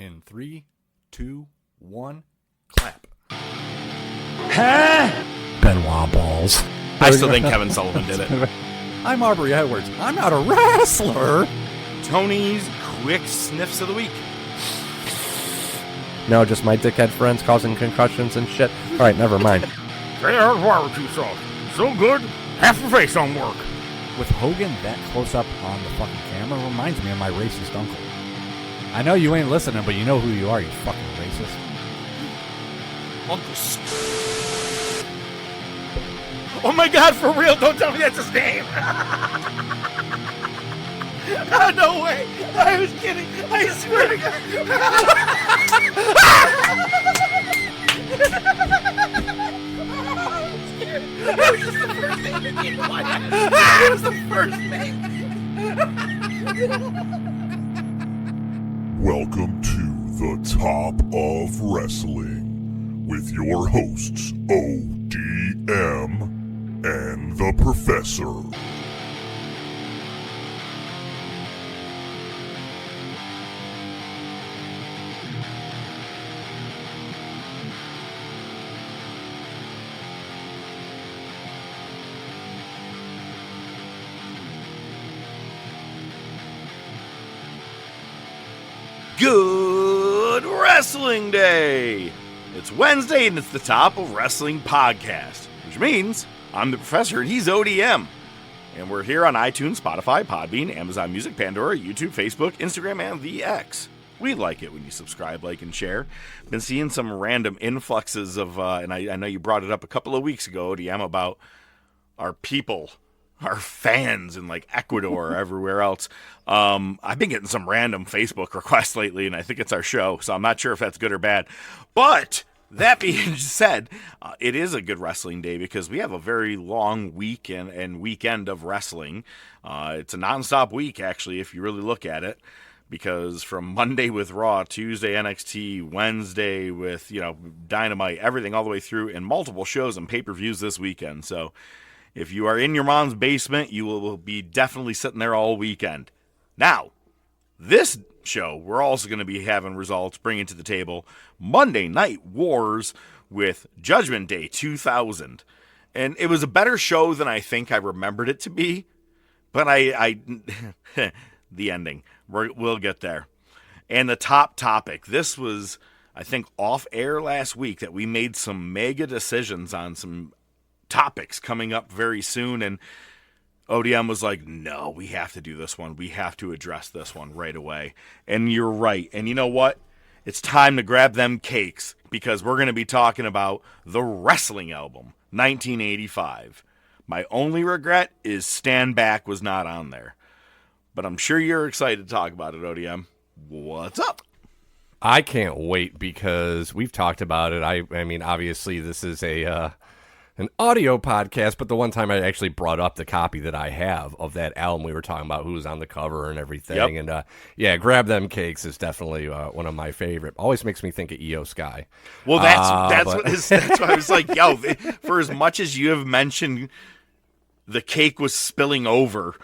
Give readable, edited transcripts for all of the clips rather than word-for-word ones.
In 3, 2, 1, clap. Huh? Benoit balls. I still think Kevin Sullivan did it. I'm Aubrey Edwards. I'm not a wrestler. Tony's quick sniffs of the week. No, just my dickhead friends causing concussions and shit. All right, never mind. There's barbecue sauce. So good, half the face don't work. With Hogan that close up on the fucking camera reminds me of my racist uncle. I know you ain't listening, but you know who you are, you fucking racist. Uncle Oh my God, for real, don't tell me that's his name. Oh, no way. I was kidding. I swear to God. That was just the first thing that came to my head. It was the first thing. Welcome to the Top of Wrestling with your hosts ODM and the Professor. Good Wrestling Day! It's Wednesday and it's the Top of Wrestling podcast, which means I'm the Professor and he's ODM. And we're here on iTunes, Spotify, Podbean, Amazon Music, Pandora, YouTube, Facebook, Instagram, and the X. We like it when you subscribe, like, and share. Been seeing some random influxes of, and I know you brought it up a couple of weeks ago, ODM, about our people, our fans in like Ecuador or everywhere else. I've been getting some random Facebook requests lately, and I think it's our show, so I'm not sure if that's good or bad. But that being said, it is a good wrestling day because we have a very long week and weekend of wrestling. It's a nonstop week, actually, if you really look at it, because from Monday with Raw, Tuesday NXT, Wednesday with, Dynamite, everything all the way through, and multiple shows and pay-per-views this weekend. So if you are in your mom's basement, you will be definitely sitting there all weekend. Now, this show, we're also going to be having results, bringing to the table Monday Night Wars with Judgment Day 2000. And it was a better show than I think I remembered it to be. But the ending, we'll get there. And the top topic, this was, I think, off air last week that we made some mega decisions on some topics coming up very soon, and ODM was like, no, we have to do this one. We have to address this one right away. And you're right. And you know what? It's time to grab them cakes because we're going to be talking about the wrestling album, 1985. My only regret is Stand Back was not on there. But I'm sure you're excited to talk about it, ODM. What's up? I can't wait because we've talked about it. I mean, obviously, this is an audio podcast, but the one time I actually brought up the copy that I have of that album we were talking about, who was on the cover and everything. Yep. And Grab Them Cakes is definitely one of my favorite. Always makes me think of EO Sky. Well, that's what I was like, yo, for as much as you have mentioned the cake was spilling over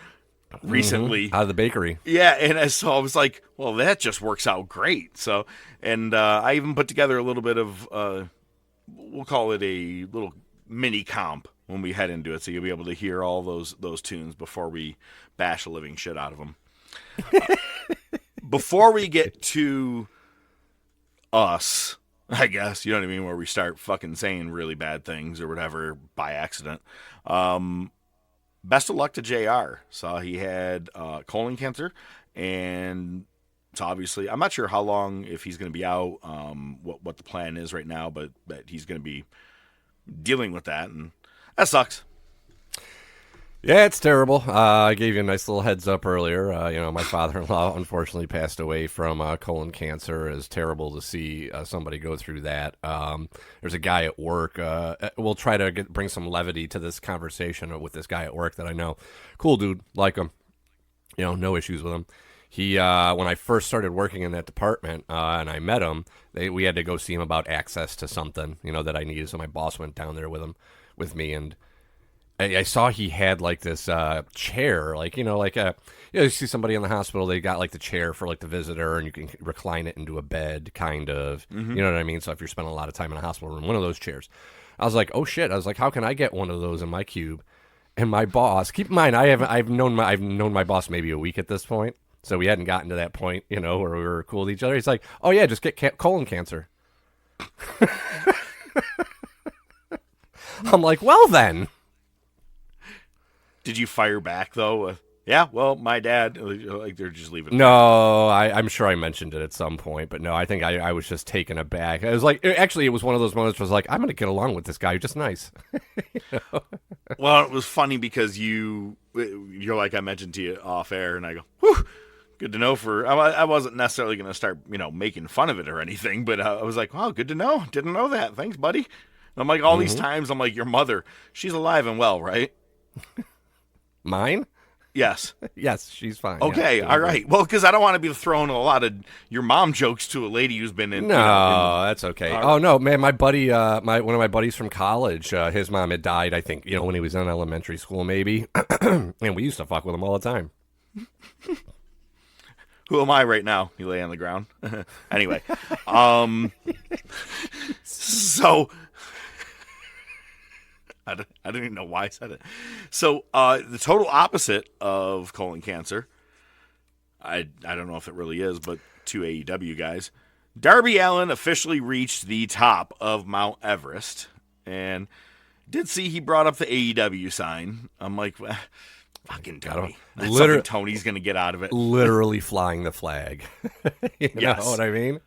recently out of the bakery. Yeah, and so I was like, well, that just works out great. So, and I even put together a little bit of, we'll call it a little mini comp when we head into it, so you'll be able to hear all those tunes before we bash the living shit out of them. Before we get to us, I guess, you know what I mean, where we start fucking saying really bad things or whatever by accident. Best of luck to JR. Saw he had colon cancer, and so obviously, I'm not sure how long, if he's going to be out, what the plan is right now, but he's going to be dealing with that, and that sucks. Yeah, it's terrible. I gave you a nice little heads up earlier. My father-in-law unfortunately passed away from colon cancer. It's terrible to see somebody go through that. There's a guy at work. We'll try to bring some levity to this conversation with this guy at work that I know. Cool dude, like him. No issues with him. He, when I first started working in that department, and I met him, we had to go see him about access to something, that I needed. So my boss went down there with me, and I saw he had like this chair, like you see somebody in the hospital, they got like the chair for like the visitor, and you can recline it into a bed, kind of. You know what I mean? So if you're spending a lot of time in a hospital room, one of those chairs. I was like, oh shit! I was like, how can I get one of those in my cube? And my boss, keep in mind, I've known my boss maybe a week at this point, so we hadn't gotten to that point, where we were cool with each other. He's like, oh yeah, just get colon cancer. I'm like, well then. Did you fire back though? Yeah, well, my dad, like they're just leaving. No, I'm sure I mentioned it at some point, but no, I think I was just taken aback. I was like, it was one of those moments where I was like, I'm going to get along with this guy. You're just nice. Well, it was funny because you're like I mentioned to you off air, and I go, whew, good to know. I wasn't necessarily going to start, making fun of it or anything, but I was like, wow, good to know. Didn't know that. Thanks, buddy. And I'm like, all these times, I'm like, your mother, she's alive and well, right? Mine? Yes. Yes, she's fine. Okay, yeah, all right. Well, because I don't want to be throwing a lot of your mom jokes to a lady who's been in. No, that's okay. Oh no, man, my buddy, one of my buddies from college, his mom had died. I think when he was in elementary school, maybe, and we used to fuck with him all the time. Who am I right now? You lay on the ground. Anyway, so. I don't even know why I said it. So the total opposite of colon cancer, I don't know if it really is, but two AEW guys, Darby Allin officially reached the top of Mount Everest, and did see he brought up the AEW sign. I'm like, well, fucking Darby. That's something Tony's going to get out of it. Literally flying the flag. You know what I mean?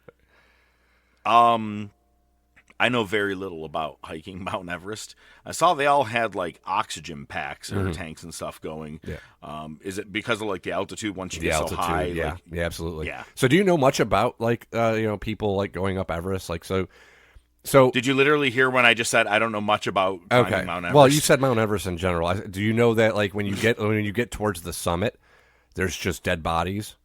I know very little about hiking Mount Everest. I saw they all had like oxygen packs or tanks and stuff going. Yeah. Is it because of like the altitude once you get so high? Yeah, yeah, absolutely. Yeah. So do you know much about like people like going up Everest? Like so did you literally hear when I just said I don't know much about climbing Mount Everest? Well, you said Mount Everest in general. Do you know that like when you get towards the summit, there's just dead bodies?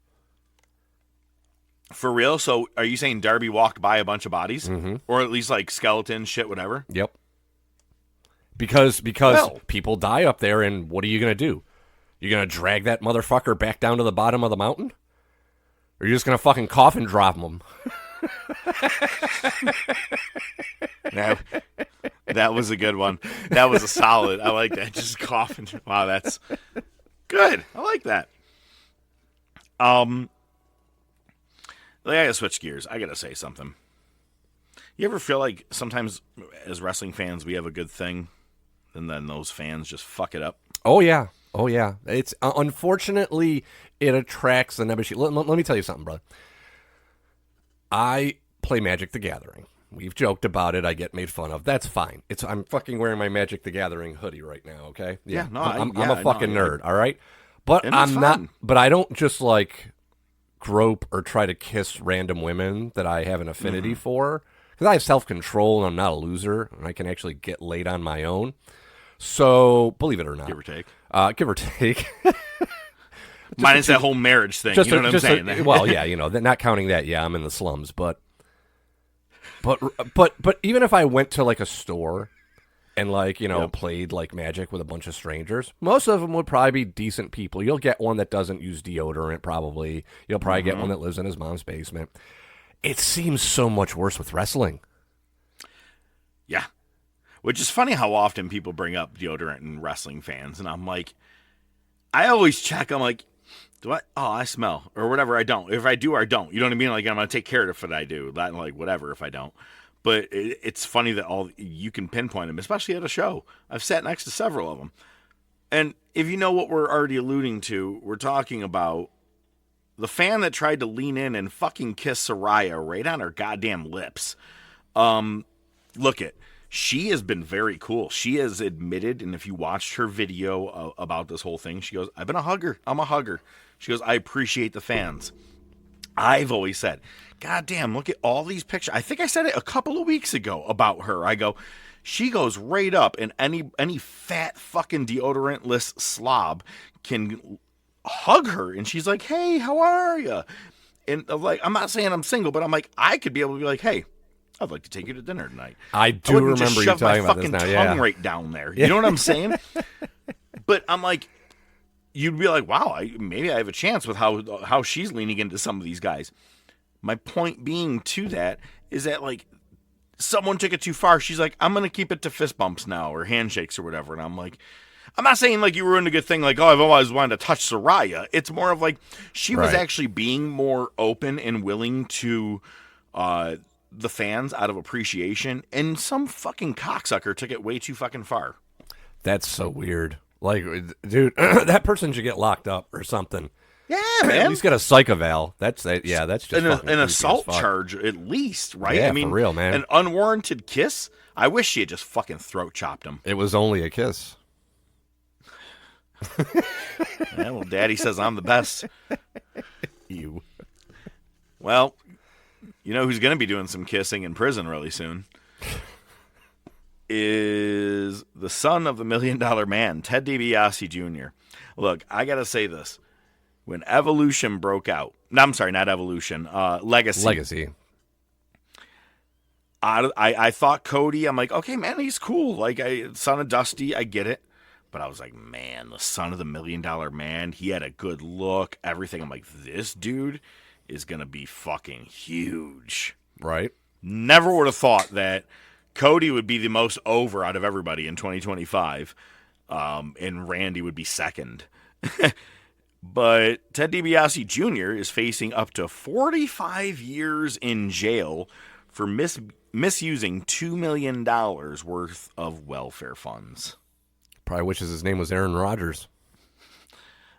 For real? So are you saying Darby walked by a bunch of bodies? Or at least like skeletons, shit, whatever? Yep. Because people die up there, and what are you going to do? You're going to drag that motherfucker back down to the bottom of the mountain? Or are you just going to fucking coffin drop him? That was a good one. That was a solid. I like that. Just coffin. Wow, that's good. I like that. I gotta switch gears. I gotta say something. You ever feel like sometimes as wrestling fans we have a good thing, and then those fans just fuck it up? Oh yeah. It's unfortunately it attracts the nemesis. Let me tell you something, brother. I play Magic the Gathering. We've joked about it. I get made fun of. That's fine. I'm fucking wearing my Magic the Gathering hoodie right now. Okay. Yeah. No, I'm a fucking nerd. All right. But I'm not. But I don't just like grope or try to kiss random women that I have an affinity for, because I have self-control and I'm not a loser and I can actually get laid on my own. So believe it or not, give or take. Minus that whole marriage thing. You know what I'm saying? Well, yeah, not counting that. Yeah, I'm in the slums, but even if I went to like a store and like, played like Magic with a bunch of strangers, most of them would probably be decent people. You'll get one that doesn't use deodorant, probably. You'll probably get one that lives in his mom's basement. It seems so much worse with wrestling. Yeah. Which is funny how often people bring up deodorant and wrestling fans. And I'm like, I always check. I'm like, I smell or whatever. I don't. If I do, I don't. You know what I mean? Like, I'm going to take care of it if I do. That, like, whatever if I don't. But it's funny that you can pinpoint them, especially at a show. I've sat next to several of them. And if you know what we're already alluding to, we're talking about the fan that tried to lean in and fucking kiss Soraya right on her goddamn lips. She has been very cool. She has admitted, and if you watched her video about this whole thing, she goes, I've been a hugger. I'm a hugger. She goes, I appreciate the fans. I've always said, God damn, look at all these pictures. I think I said it a couple of weeks ago about her. I go, she goes right up, and any fat fucking deodorant-less slob can hug her, and she's like, hey, how are you? And I'm like, I'm not saying I'm single, but I'm like, I could be able to be like, hey, I'd like to take you to dinner tonight. I do wouldn't remember you just shove talking my about this fucking now. tongue Yeah. right down there. You know what I'm saying? But I'm like, you'd be like, wow, maybe I have a chance with how she's leaning into some of these guys. My point being to that is that, like, someone took it too far. She's like, I'm going to keep it to fist bumps now or handshakes or whatever. And I'm like, I'm not saying like you ruined a good thing, like, oh, I've always wanted to touch Soraya. It's more of like she was Right. actually being more open and willing to the fans out of appreciation, and some fucking cocksucker took it way too fucking far. That's so weird. Like, dude, that person should get locked up or something. Yeah, At man. least get a psych eval. That's just An fucking creepy assault as fuck. charge at least, right? Yeah, I mean, for real, man. An unwarranted kiss. I wish she had just fucking throat chopped him. It was only a kiss. Yeah, well, Daddy says I'm the best. You. Well, you know who's going to be doing some kissing in prison really soon? Is the son of the $1 Million Man, Ted DiBiase Jr. Look, I got to say this. When Evolution broke out, no, I'm sorry, not Evolution, Legacy. I thought Cody, I'm like, okay, man, he's cool. Like, son of Dusty, I get it. But I was like, man, the son of the $1 Million Man, he had a good look, everything. I'm like, this dude is going to be fucking huge. Right? Never would have thought that Cody would be the most over out of everybody in 2025, and Randy would be second. But Ted DiBiase Jr. is facing up to 45 years in jail for misusing $2 million worth of welfare funds. Probably wishes his name was Aaron Rodgers.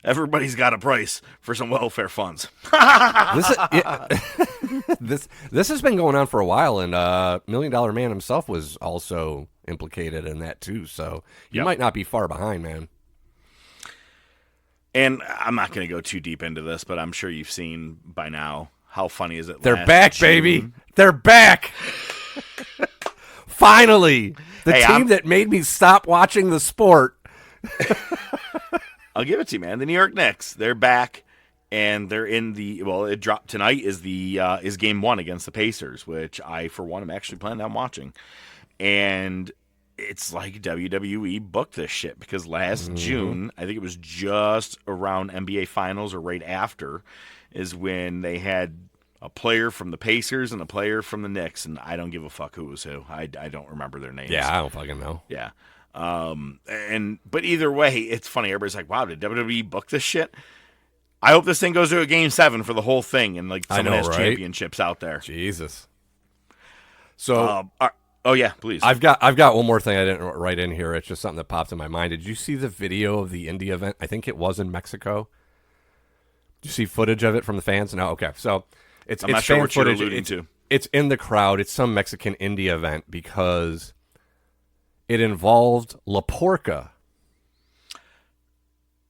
Everybody's got a price for some welfare funds. This has been going on for a while, and $1 Million Man himself was also implicated in that too. So you Yep. might not be far behind, man. And I'm not going to go too deep into this, but I'm sure you've seen by now. How funny is it? They're last back, June- baby. They're back. Finally, the Hey, team that made me stop watching the sport. I'll give it to you, man. The New York Knicks, they're back, and they're in the it dropped tonight. Is game 1 against the Pacers, which I, for one, am actually planning on watching. And it's like WWE booked this shit because last June, I think it was just around NBA Finals or right after, is when they had a player from the Pacers and a player from the Knicks, and I don't give a fuck who was who. I don't remember their names. Yeah, I don't fucking know. Yeah. But either way, it's funny. Everybody's like, wow, did WWE book this shit? I hope this thing goes to a game 7 for the whole thing, and like someone know, has right? championships out there. Jesus. So Oh yeah, please. I've got one more thing I didn't write in here. It's just something that popped in my mind. Did you see the video of the indie event? I think it was in Mexico. Did you see footage of it from the fans? No. Okay. So it's I'm not it's sure fan what you're footage. alluding to. It's in the crowd. It's some Mexican indie event because it involved La Porca.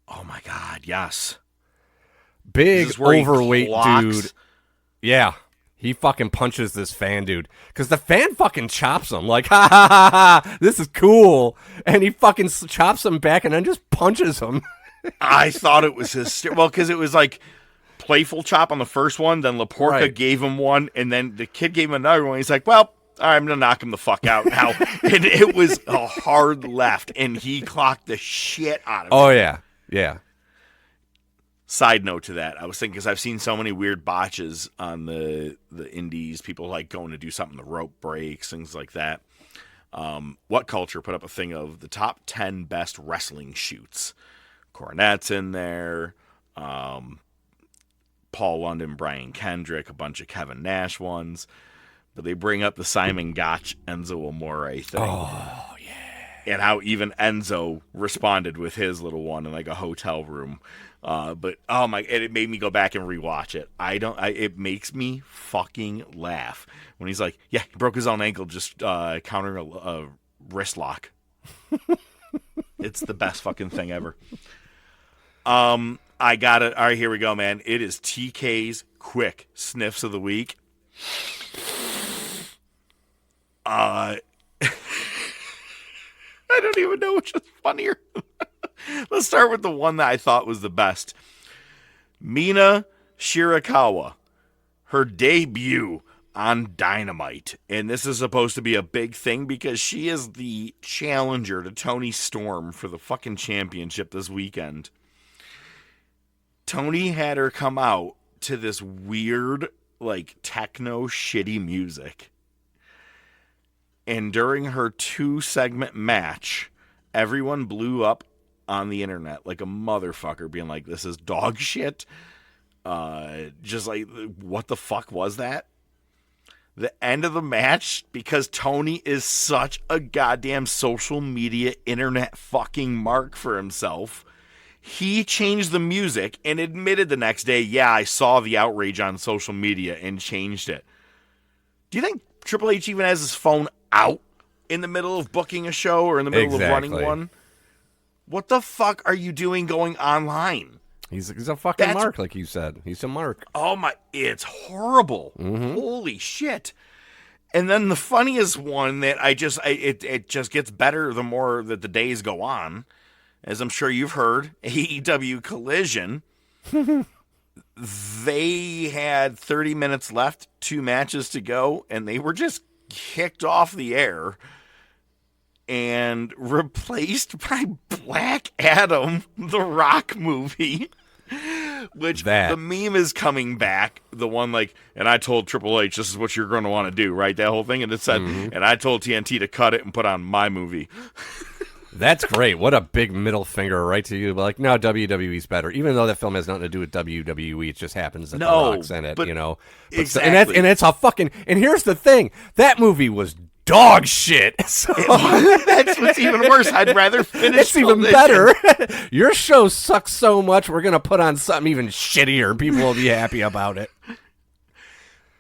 Oh my God, yes. Is Big this where he overweight clocks? dude. Yeah. He fucking punches this fan dude. Because the fan fucking chops him. Like, ha ha ha ha, this is cool. And he fucking chops him back and then just punches him. I thought it was well, because it was like playful chop on the first one, then Laporca Right. gave him one, and then the kid gave him another one. He's like, well, all right, I'm going to knock him the fuck out now. And it was a hard left, and he clocked the shit out of him. Oh, yeah. Yeah. Side note to that, I was thinking, because I've seen so many weird botches on the indies, people like going to do something, the rope breaks, things like that. What Culture put up a thing of the top 10 best wrestling shoots. Cornette's in there, Paul London, Brian Kendrick, a bunch of Kevin Nash ones. But they bring up the Simon Gotch, Enzo Amore thing. Oh, yeah. And how even Enzo responded with his little one in like a hotel room. But oh my, it made me go back and rewatch it. It makes me fucking laugh when he's like, yeah, he broke his own ankle just countering a wrist lock. It's the best fucking thing ever. I got it. All right, here we go, man. It is TK's quick sniffs of the week. I don't even know which is funnier. Let's start with the one that I thought was the best. Mina Shirakawa, her debut on Dynamite. And this is supposed to be a big thing because she is the challenger to Toni Storm for the fucking championship this weekend. Toni had her come out to this weird, like, techno shitty music. And during her 2-segment match, everyone blew up on the internet like a motherfucker, being like, this is dog shit. Just like, what the fuck was that? The end of the match, because Tony is such a goddamn social media internet fucking mark for himself, he changed the music and admitted the next day, yeah, I saw the outrage on social media and changed it. Do you think Triple H even has his phone out in the middle of booking a show or in the middle of running one? What the fuck are you doing going online? He's a fucking mark, like you said. He's a mark. Oh my, it's horrible. Mm-hmm. Holy shit. And then the funniest one that it just gets better the more that the days go on, as I'm sure you've heard, AEW Collision. They had 30 minutes left, 2 matches to go, and they were just kicked off the air and replaced by Black Adam, the Rock movie, which the meme is coming back. The one like, and I told Triple H, this is what you're going to want to do, right? That whole thing. And it said, and I told TNT to cut it and put on my movie. That's great. What a big middle finger right to you. But like, no, WWE's better. Even though that film has nothing to do with WWE, it just happens that The Rock's in it, you know. But exactly. And it's a fucking, and here's the thing. That movie was dog shit. So. That's what's even worse. I'd rather finish It's even better. Your show sucks so much, we're going to put on something even shittier. People will be happy about it.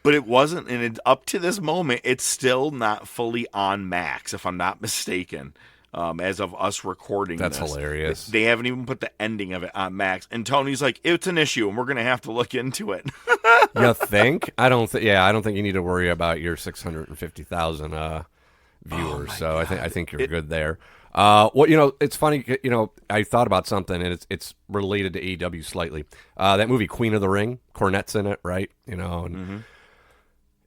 But it wasn't, and up to this moment, it's still not fully on Max, if I'm not mistaken. As of us recording That's this. hilarious. They haven't even put the ending of it on Max. And Tony's like, it's an issue, and we're going to have to look into it. You think? I don't think you need to worry about your 650,000 viewers. So God. I think you're good there. Well, you know, it's funny. You know, I thought about something, and it's related to AEW slightly. That movie Queen of the Ring, Cornette's in it, right? You know, and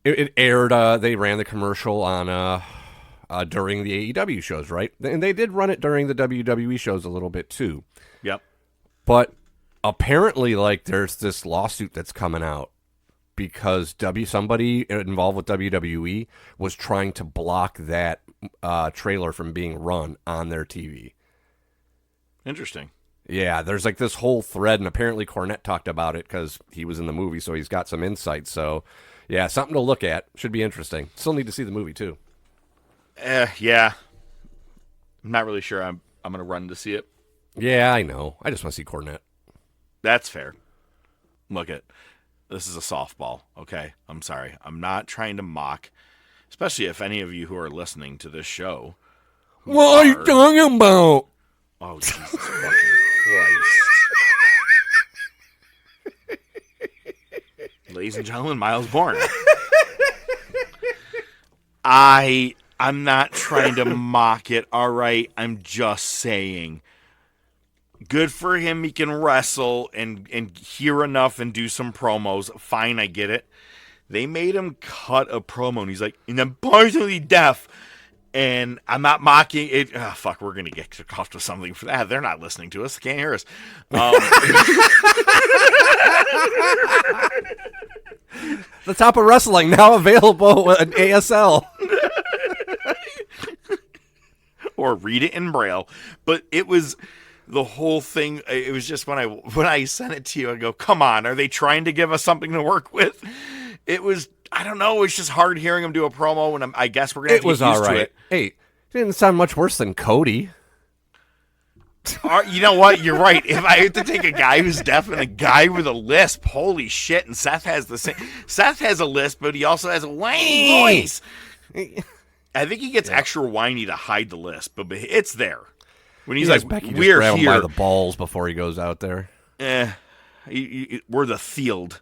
it aired. They ran the commercial on. During the AEW shows, right? And they did run it during the WWE shows a little bit too. Yep. But apparently, like, there's this lawsuit that's coming out because somebody involved with WWE was trying to block that trailer from being run on their TV. Interesting. Yeah, there's like this whole thread, and apparently Cornette talked about it because he was in the movie, so he's got some insight. So, yeah, something to look at. Should be interesting. Still need to see the movie too. Yeah. I'm not really sure I'm going to run to see it. Yeah, I know. I just want to see Cornette. That's fair. Look, this is a softball, okay? I'm sorry. I'm not trying to mock, especially if any of you who are listening to this show. What are you talking about? Oh, Jesus fucking Christ. Ladies and gentlemen, Miles Bourne. I'm not trying to mock it, all right? I'm just saying. Good for him. He can wrestle and hear enough and do some promos. Fine, I get it. They made him cut a promo, and he's like, and I'm partially deaf. And I'm not mocking it. Oh, fuck, we're going to get off to something for that. They're not listening to us. They can't hear us. The Top of Wrestling, now available at ASL. Or read it in Braille. But it was the whole thing. It was just when I sent it to you, I go, come on, are they trying to give us something to work with? It was, I don't know, it's just hard hearing him do a promo, and I guess we're going to have to get used to it. Hey, it didn't sound much worse than Cody. You know what? You're right. If I had to take a guy who's deaf and a guy with a lisp, holy shit, and Seth has the same. Seth has a lisp, but he also has a whiny voice. I think he gets extra whiny to hide the lisp, but it's there. When he's like, Becky we're just grab here. him by the balls before he goes out there. We're the field.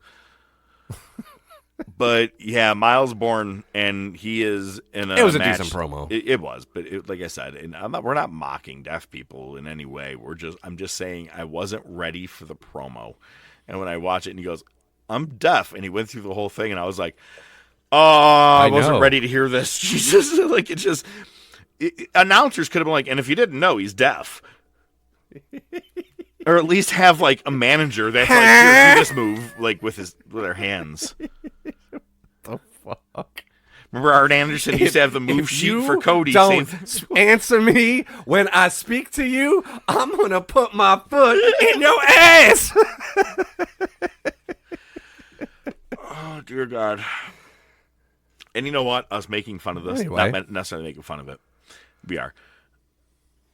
But yeah, Miles Bourne, and he is in a. It was a match. decent promo. It was, but like I said, and we're not mocking deaf people in any way. I'm just saying I wasn't ready for the promo, and when I watch it, and he goes, "I'm deaf," and he went through the whole thing, and I was like, I wasn't know. ready to hear this. Jesus, like announcers could have been like, and if you didn't know, he's deaf. Or at least have like a manager that's like, here, do this move, like with their hands. The fuck? Remember Art Anderson used to have the move sheet for Cody. Don't answer me when I speak to you. I'm gonna put my foot in your ass. Oh dear God! And you know what? Us making fun of this, Anyway. not necessarily making fun of it. We are.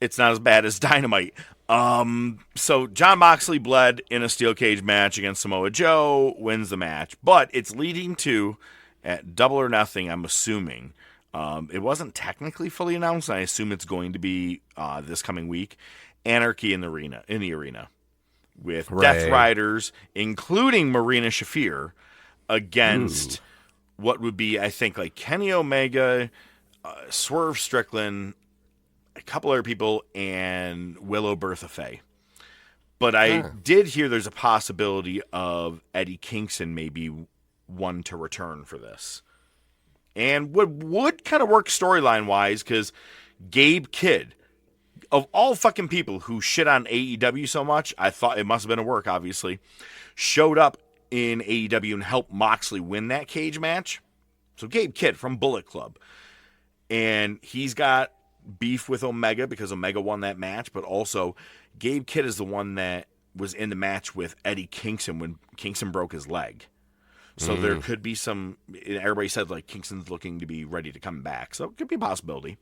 It's not as bad as Dynamite. So Jon Moxley bled in a steel cage match against Samoa Joe, wins the match, but it's leading to at Double or Nothing. I'm assuming it wasn't technically fully announced. I assume it's going to be this coming week. Anarchy in the arena with Death Riders, including Marina Shafir, against what would be, I think, like Kenny Omega, Swerve Strickland, a couple other people, and Willow Bertha Faye. But I did hear there's a possibility of Eddie Kingston maybe one to return for this. And would kind of work storyline-wise, because Gabe Kidd, of all fucking people who shit on AEW so much, I thought it must have been a work, obviously, showed up in AEW and helped Moxley win that cage match. So Gabe Kidd from Bullet Club. And he's got beef with Omega because Omega won that match, but also Gabe Kidd is the one that was in the match with Eddie Kingston when Kingston broke his leg. So there could be some, everybody said like Kingston's looking to be ready to come back. So it could be a possibility.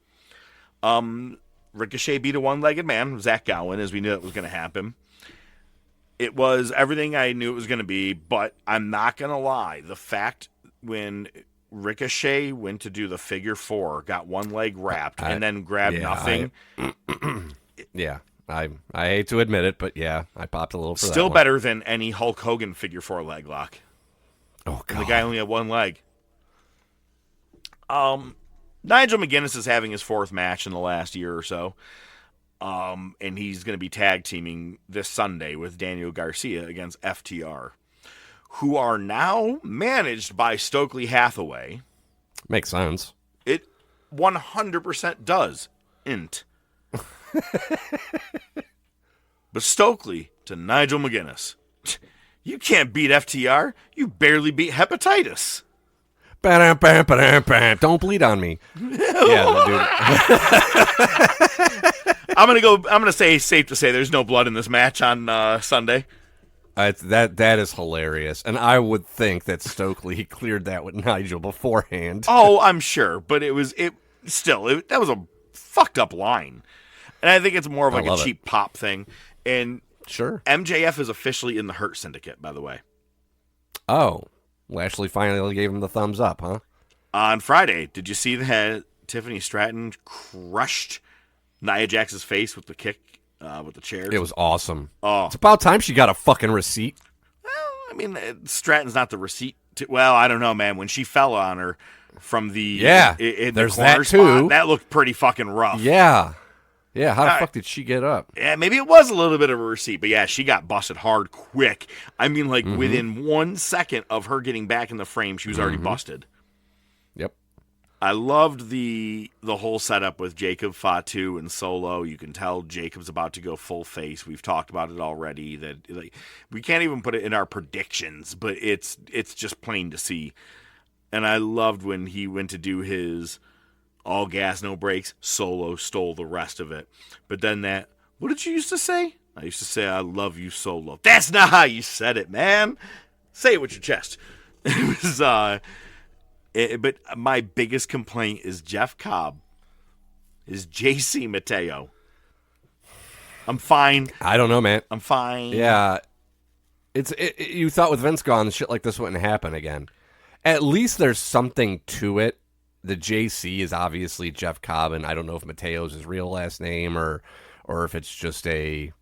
Ricochet beat a one-legged man, Zach Gowen, as we knew it was going to happen. It was everything I knew it was going to be, but I'm not going to lie. The fact when Ricochet went to do the figure four, got one leg wrapped, and then grabbed nothing. I hate to admit it, but yeah, I popped a little for Still that better than any Hulk Hogan figure four leg lock. Oh, God. And the guy only had one leg. Nigel McGuinness is having his fourth match in the last year or so. And he's going to be tag teaming this Sunday with Daniel Garcia against FTR, who are now managed by Stokely Hathaway. Makes sense. It 100% does. Int. But Stokely to Nigel McGuinness. You can't beat FTR. You barely beat hepatitis. Don't bleed on me. Yeah, dude. I'm gonna say safe to say there's no blood in this match on Sunday. That is hilarious, and I would think that Stokely cleared that with Nigel beforehand. Oh, I'm sure, but that was a fucked up line, and I think it's more of like a cheap pop thing. And sure, MJF is officially in the Hurt Syndicate, by the way. Oh, Lashley finally gave him the thumbs up, huh? On Friday, did you see that Tiffany Stratton crushed Nia Jax's face with the kick? With the chairs. It was awesome. Oh. It's about time she got a fucking receipt. Well, I mean, Stratton's not the receipt. Well, I don't know, man. When she fell on her from the there's the corner that too. Spot, that looked pretty fucking rough. Yeah. How the fuck did she get up? Yeah, maybe it was a little bit of a receipt, but yeah, she got busted hard quick. I mean, like within 1 second of her getting back in the frame, she was already busted. Yep. I loved the whole setup with Jacob Fatu and Solo. You can tell Jacob's about to go full face. We've talked about it already. That like, we can't even put it in our predictions, but it's just plain to see. And I loved when he went to do his all gas, no brakes. Solo stole the rest of it. But then what did you used to say? I used to say, I love you, Solo. That's not how you said it, man. Say it with your chest. It was, but my biggest complaint is Jeff Cobb, is JC Mateo. I'm fine. I don't know, man. I'm fine. Yeah. You thought with Vince gone, shit like this wouldn't happen again. At least there's something to it. The JC is obviously Jeff Cobb, and I don't know if Mateo's his real last name or if it's just it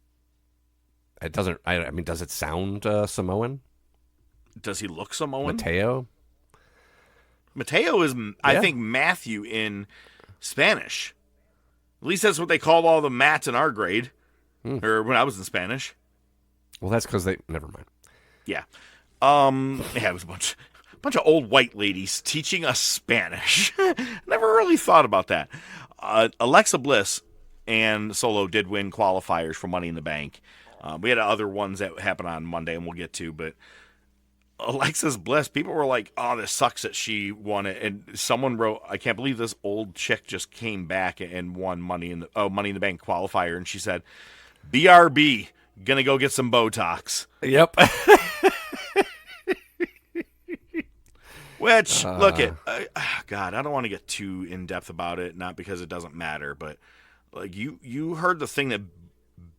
doesn't, I mean, does it sound Samoan? Does he look Samoan? Mateo is, I think, Matthew in Spanish. At least that's what they called all the Matts in our grade, or when I was in Spanish. Well, that's because never mind. Yeah. It was a bunch bunch of old white ladies teaching us Spanish. Never really thought about that. Alexa Bliss and Solo did win qualifiers for Money in the Bank. We had other ones that happened on Monday, and we'll get to, but Alexa's Bliss, people were like, oh, this sucks that she won it. And someone wrote, I can't believe this old chick just came back and won Money in the Bank qualifier. And she said, BRB, gonna go get some Botox. Yep. Which, look at, God, I don't want to get too in-depth about it, not because it doesn't matter, but like you heard the thing that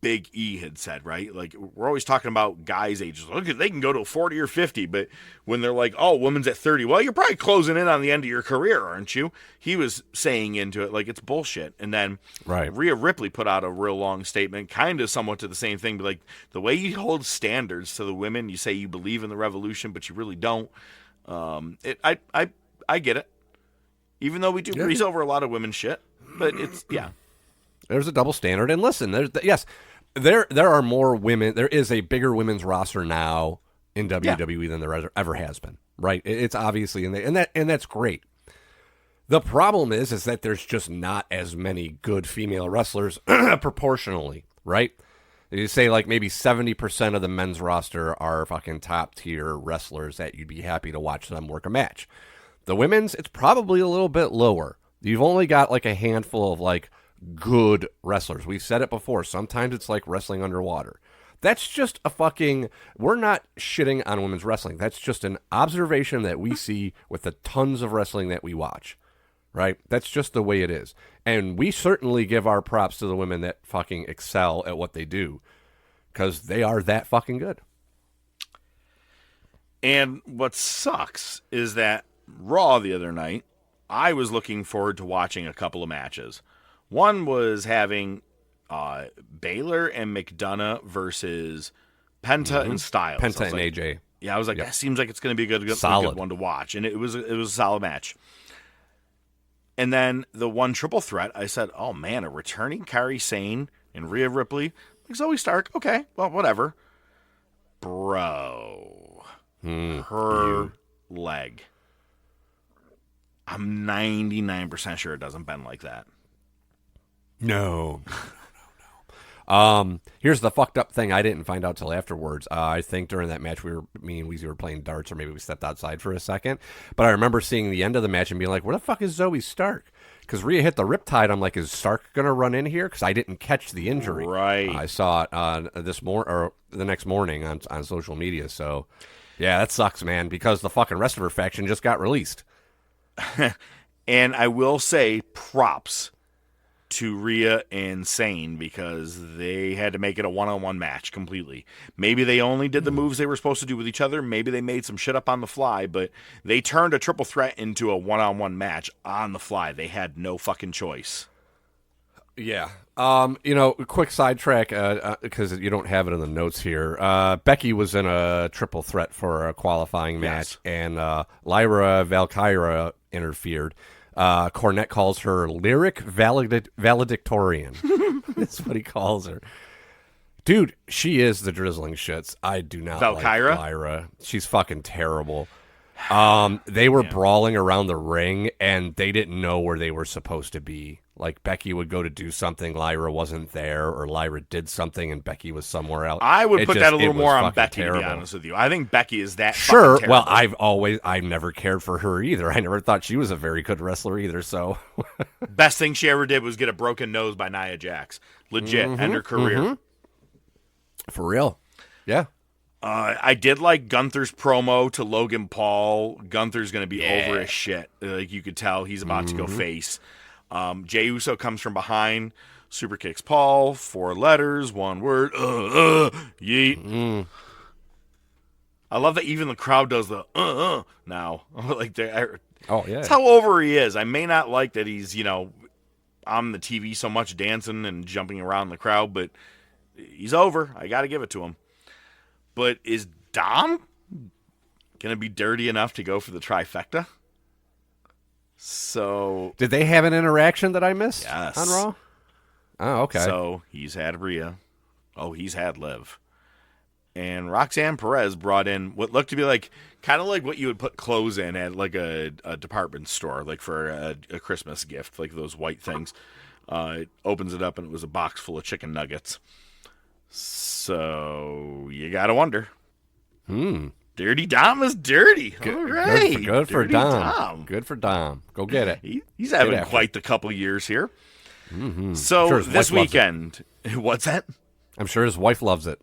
Big E had said, right? Like, we're always talking about guys' ages. Look, they can go to 40 or 50, but when they're like, oh, woman's at 30, well, you're probably closing in on the end of your career, aren't you? He was saying into it, like, it's bullshit. And then Rhea Ripley put out a real long statement, kind of somewhat to the same thing, but like, the way you hold standards to the women, you say you believe in the revolution, but you really don't. I get it. Even though we do breeze over a lot of women's shit, but it's, There's a double standard. And listen, there are more women. There is a bigger women's roster now in WWE than there ever has been. Right? It's obviously and that's great. The problem is that there's just not as many good female wrestlers proportionally. Right? You say like maybe 70% of the men's roster are fucking top tier wrestlers that you'd be happy to watch them work a match. The women's, it's probably a little bit lower. You've only got like a handful of like good wrestlers. We've said it before. Sometimes it's like wrestling underwater. That's just a fucking, we're not shitting on women's wrestling. That's just an observation that we see with the tons of wrestling that we watch, right? That's just the way it is. And we certainly give our props to the women that fucking excel at what they do because they are that fucking good. And what sucks is that Raw the other night, I was looking forward to watching a couple of matches. One was having Baylor and McDonough versus Penta and Styles. Penta and AJ. Yeah, I was like, that seems like it's going to be a good one to watch. And it was a solid match. And then the one triple threat, I said, oh man, a returning Kairi Sane and Rhea Ripley. Like Zoe Stark, okay, well, whatever. Bro. Her leg. I'm 99% sure it doesn't bend like that. No. Here's the fucked up thing I didn't find out till afterwards. I think during that match me and Weezy were playing darts, or maybe we stepped outside for a second. But I remember seeing the end of the match and being like, where the fuck is Zoe Stark? Because Rhea hit the riptide. I'm like, is Stark going to run in here? Because I didn't catch the injury. Right. I saw it or the next morning on social media. So, yeah, that sucks, man, because the fucking rest of her faction just got released. And I will say props to Rhea and Sane because they had to make it a one-on-one match completely. Maybe they only did the moves they were supposed to do with each other. Maybe they made some shit up on the fly, but they turned a triple threat into a one-on-one match on the fly. They had no fucking choice. Yeah. Quick sidetrack, because you don't have it in the notes here. Becky was in a triple threat for a qualifying match, and Lyra Valkyra interfered. Cornette calls her lyric valedictorian. That's what he calls her. Dude, she is the drizzling shits. I do not Valkyra? like Lyra. She's fucking terrible. They were brawling around the ring, and they didn't know where they were supposed to be. Like, Becky would go to do something, Lyra wasn't there, or Lyra did something, and Becky was somewhere else. I would put that a little more on Becky, to be honest with you. I think Becky is that sure. Fucking Well, I've never cared for her either. I never thought she was a very good wrestler either, so. Best thing she ever did was get a broken nose by Nia Jax. Legit, end her career. For real. Yeah. I did like Gunther's promo to Logan Paul. Gunther's going to be over as shit. Like, you could tell he's about to go face. Jey Uso comes from behind, super kicks Paul, 4 letters, 1 word, yeet. I love that even the crowd does the now. Like, that's how over he is. I may not like that he's, on the TV so much dancing and jumping around the crowd, but he's over. I got to give it to him. But is Dom going to be dirty enough to go for the trifecta? So, did they have an interaction that I missed yes. on Raw? Oh, okay. So he's had Rhea. Oh, he's had Liv. And Roxanne Perez brought in what looked to be like kind of like what you would put clothes in at like a department store, like for a Christmas gift, like those white things. It opens it up and it was a box full of chicken nuggets. So you gotta wonder. Dirty Dom is dirty. All right, Good for Dirty Dom. Good for Dom. Go get it. He's having after quite the couple years here. I'm So sure his this wife loves weekend, what's that? I'm sure his wife loves it.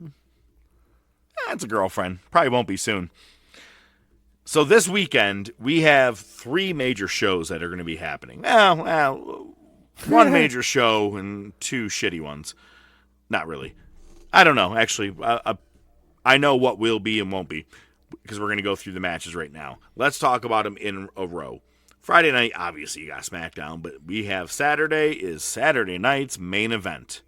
That's a girlfriend. Probably won't be soon. So this weekend, we have 3 major shows that are going to be happening. Well, one major show and 2 shitty ones. Not really. I don't know. Actually, I know what will be and won't be because we're going to go through the matches right now. Let's talk about them in a row. Friday night, obviously, you got SmackDown, but we have Saturday night's main event.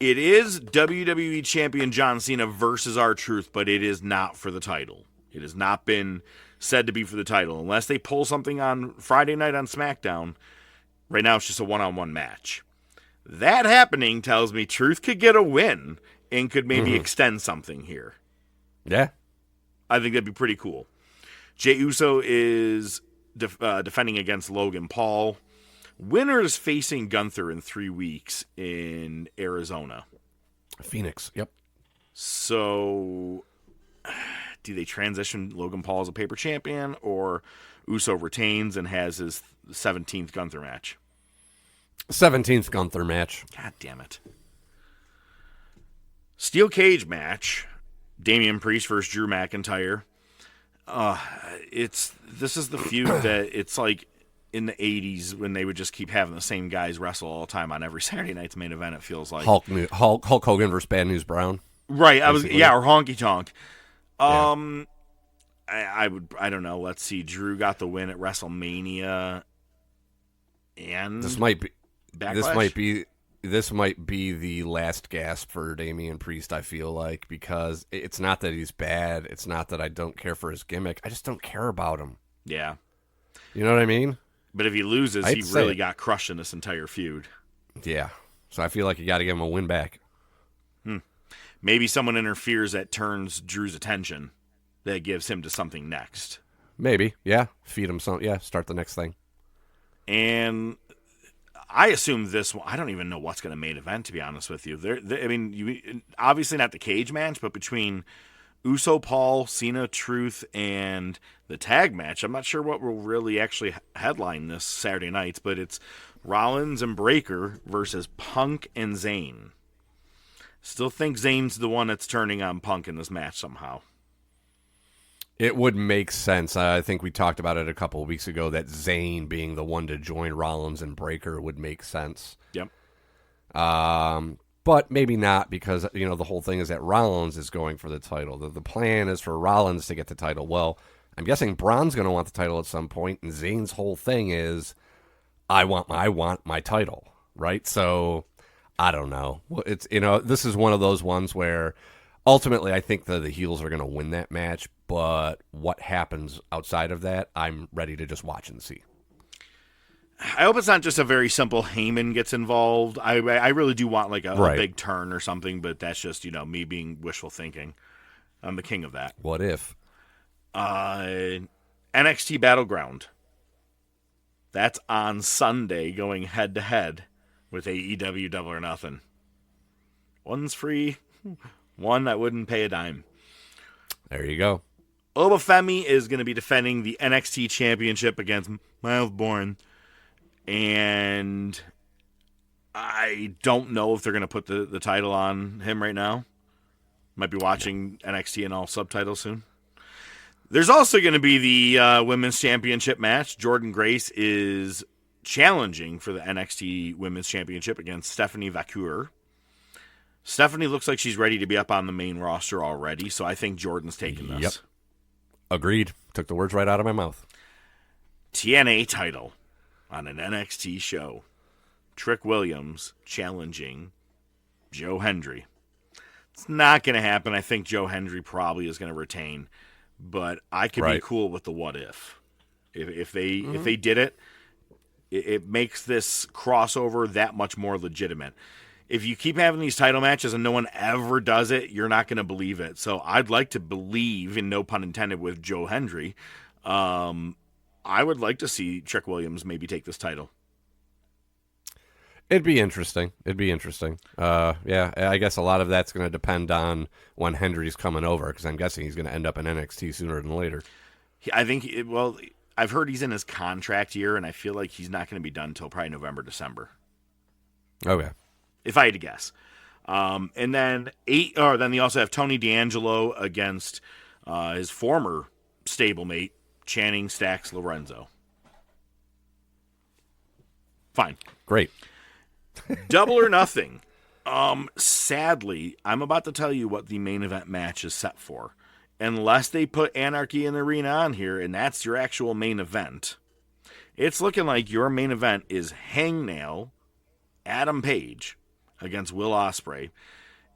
It is WWE Champion John Cena versus R-Truth, but it is not for the title. It has not been said to be for the title. Unless they pull something on Friday night on SmackDown, right now it's just a one-on-one match. That happening tells me Truth could get a win and could maybe extend something here. Yeah. I think that'd be pretty cool. Jey Uso is defending against Logan Paul. Winner is facing Gunther in 3 weeks in Arizona. Phoenix. Yep. So, do they transition Logan Paul as a paper champion, or Uso retains and has his 17th Gunther match? 17th Gunther match. God damn it. Steel cage match. Damian Priest versus Drew McIntyre. This is the feud that it's like in the 80s when they would just keep having the same guys wrestle all the time on every Saturday night's main event, it feels like. Hulk Hogan versus Bad News Brown. Right, or Honky Tonk. Yeah. I don't know. Let's see. Drew got the win at WrestleMania, and This might be Backlash? This might be the last gasp for Damian Priest, I feel like, because it's not that he's bad. It's not that I don't care for his gimmick. I just don't care about him. Yeah. You know what I mean? But if he loses, I'd he say really it. got crushed in this entire feud. Yeah. So I feel like you got to give him a win back. Maybe someone interferes that turns Drew's attention, that gives him to something next. Maybe. Yeah. Feed him some. Yeah. Start the next thing. And I assume this one, I don't even know what's going to main event, to be honest with you. Obviously not the cage match, but between Uso, Paul, Cena, Truth, and the tag match, I'm not sure what will really actually headline this Saturday night, but it's Rollins and Breakker versus Punk and Zayn. Still think Zayn's the one that's turning on Punk in this match somehow. It would make sense. I think we talked about it a couple of weeks ago that Zayn being the one to join Rollins and Breakker would make sense. Yep. But maybe not, because the whole thing is that Rollins is going for the title. The plan is for Rollins to get the title. Well, I'm guessing Braun's going to want the title at some point, and Zayn's whole thing is, I want my title, right? So I don't know. It's this is one of those ones where ultimately I think the heels are going to win that match, but what happens outside of that, I'm ready to just watch and see. I hope it's not just a very simple Heyman gets involved. I really do want like a big turn or something, but that's just, me being wishful thinking. I'm the king of that. What if? NXT Battleground. That's on Sunday, going head to head with AEW Double or Nothing. One's free, one I wouldn't pay a dime. There you go. Obafemi is going to be defending the NXT Championship against Miles Bourne. And I don't know if they're going to put the title on him right now. Might be watching NXT in all subtitles soon. There's also going to be the Women's Championship match. Jordynne Grace is challenging for the NXT Women's Championship against Stephanie Vaquer. Stephanie looks like she's ready to be up on the main roster already, so I think Jordan's taking this. Yep. Agreed. Took the words right out of my mouth. TNA title on an NXT show. Trick Williams challenging Joe Hendry. It's not going to happen. I think Joe Hendry probably is going to retain, but I could be cool with the what if. If they did it, it makes this crossover that much more legitimate. if you keep having these title matches and no one ever does it, you're not going to believe it. So I'd like to believe, and no pun intended with Joe Hendry, I would like to see Trick Williams maybe take this title. It'd be interesting. Yeah, I guess a lot of that's going to depend on when Hendry's coming over, because I'm guessing he's going to end up in NXT sooner than later. I think, I've heard he's in his contract year, and I feel like he's not going to be done until probably November, December. Okay. If I had to guess. And then then you also have Tony D'Angelo against his former stablemate, Channing Stacks Lorenzo. Fine. Great. Double or Nothing. Sadly, I'm about to tell you what the main event match is set for. Unless they put Anarchy in the Arena on here, and that's your actual main event, it's looking like your main event is Hangnail Adam Page against Will Ospreay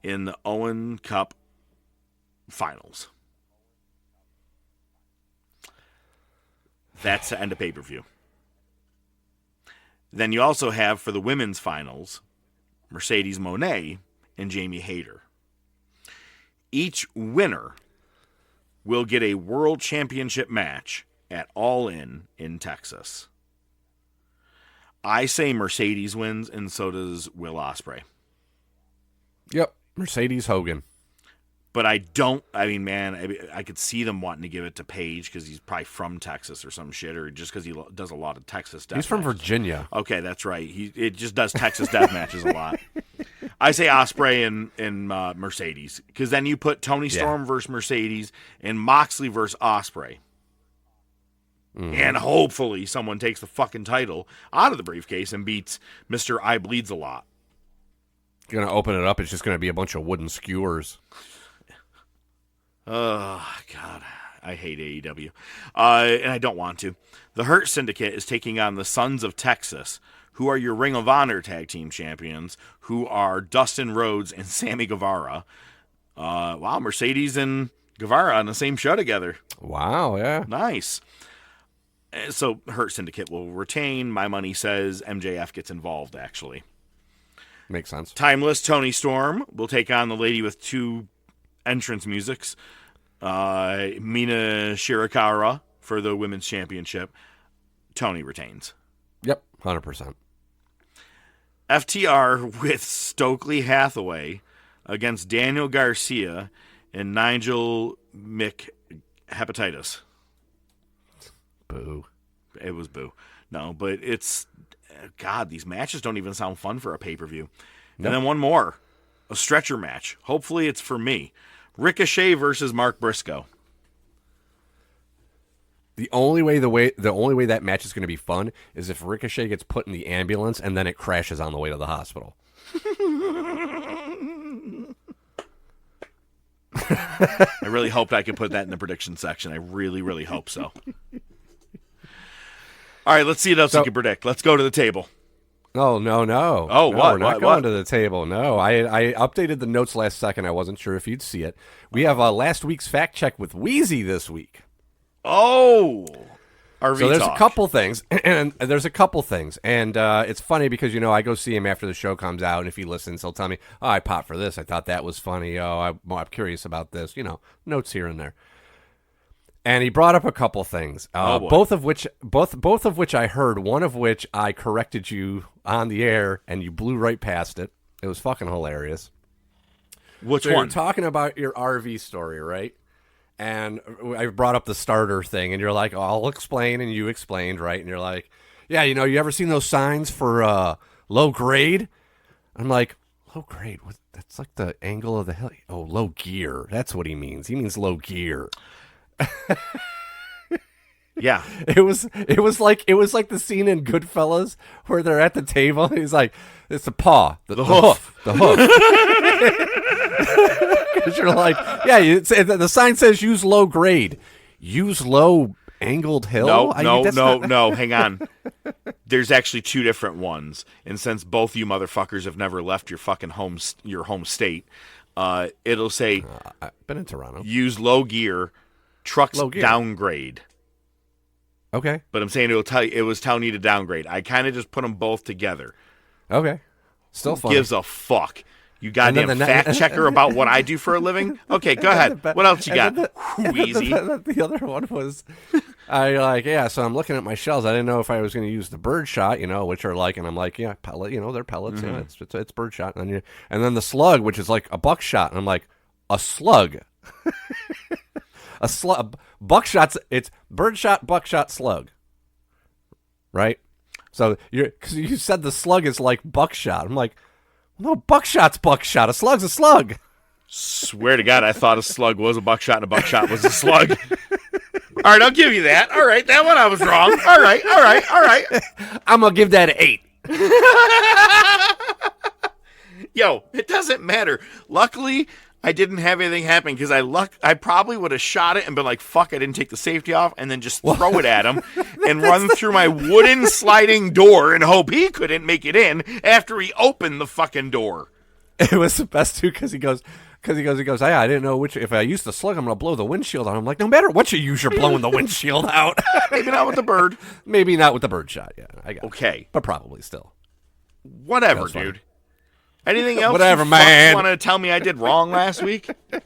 in the Owen Cup Finals. That's the end of pay-per-view. Then you also have, for the women's finals, Mercedes Moné and Jamie Hayter. Each winner will get a world championship match at All In Texas. I say Mercedes wins, and so does Will Ospreay. Yep. Mercedes Hogan. But I could see them wanting to give it to Page because he's probably from Texas or some shit, or just because he does a lot of Texas death He's from matches. Virginia. Okay, that's right. It just does Texas death matches a lot. I say Ospreay and Mercedes, because then you put Tony Storm versus Mercedes and Moxley versus Ospreay. Mm-hmm. And hopefully someone takes the fucking title out of the briefcase and beats Mr. I Bleeds a Lot. You're going to open it up, it's just going to be a bunch of wooden skewers. Oh, God. I hate AEW. And I don't want to. The Hurt Syndicate is taking on the Sons of Texas, who are your Ring of Honor Tag Team Champions, who are Dustin Rhodes and Sammy Guevara. Wow, Mercedes and Guevara on the same show together. Wow, yeah. Nice. So Hurt Syndicate will retain. My money says MJF gets involved, actually. Makes sense. Timeless Tony Storm will take on the lady with two entrance musics, Mina Shirakawa, for the Women's Championship. Tony retains. Yep, 100%. FTR with Stokely Hathaway against Daniel Garcia and Nigel McHepatitis. Boo. It was boo. No, but it's... God, these matches don't even sound fun for a pay-per-view. Nope. And then one more. A stretcher match. Hopefully it's for me. Ricochet versus Mark Briscoe. The only way that match is going to be fun is if Ricochet gets put in the ambulance and then it crashes on the way to the hospital. I really hoped I could put that in the prediction section. I really, really hope so. All right, let's see what else you can predict. Let's go to the table. Oh, no. Oh, what? We're not what? going to the table. No, I updated the notes last second. I wasn't sure if you'd see it. We have last week's fact check with Wheezy this week. Oh, RV so there's talk. a couple things, and it's funny because I go see him after the show comes out, and if he listens, he'll tell me, "Oh, I popped for this. I thought that was funny. Oh, I'm curious about this." Notes here and there. And he brought up a couple things, both of which I heard. One of which I corrected you on the air, and you blew right past it. It was fucking hilarious. Which one? You're talking about your RV story, right? And I brought up the starter thing, and you're like, "Oh, I'll explain," and you explained, right? And you're like, "Yeah, you ever seen those signs for low grade?" I'm like, "Low grade? What? That's like the angle of the hill." Oh, low gear. That's what he means. He means low gear. Yeah, it was like the scene in Goodfellas where they're at the table. And he's like, "It's the paw, the hoof, the hoof." Because you're like, yeah, the sign says use low grade, use low angled hill. No. Hang on. There's actually two different ones, and since both you motherfuckers have never left your fucking your home state, it'll say I've been in Toronto. Use low gear. Trucks low gear. Downgrade. Okay. But I'm saying it was telling you to downgrade. I kind of just put them both together. Okay. Still Who funny. gives a fuck? You goddamn then fact checker about what I do for a living? Okay, go ahead. What else you got? Easy. The other one was, so I'm looking at my shells. I didn't know if I was going to use the birdshot, which are like, and I'm like, yeah, pellet, they're pellets. Yeah, it's birdshot. And then the slug, which is like a buckshot. And I'm like, a slug. A slug. Buckshot's, it's birdshot, buckshot, slug. Right? So because you said the slug is like buckshot. I'm like, no, buckshot's buckshot. A slug's a slug. Swear to God, I thought a slug was a buckshot and a buckshot was a slug. All right, I'll give you that. All right, that one I was wrong. All right. I'm going to give that an 8. Yo, it doesn't matter. Luckily, I didn't have anything happen because I probably would have shot it and been like, fuck, I didn't take the safety off, and then just throw it at him and run through my wooden sliding door and hope he couldn't make it in after he opened the fucking door. It was the best, too, because he goes, I didn't know if I use the slug, I'm going to blow the windshield out. I'm like, no matter what you use, you're blowing the windshield out. Maybe not with the bird. Maybe not with the bird shot, yeah. I got okay. It. But probably still. Whatever, dude. Anything else Whatever, you man. want to tell me I did wrong last week? I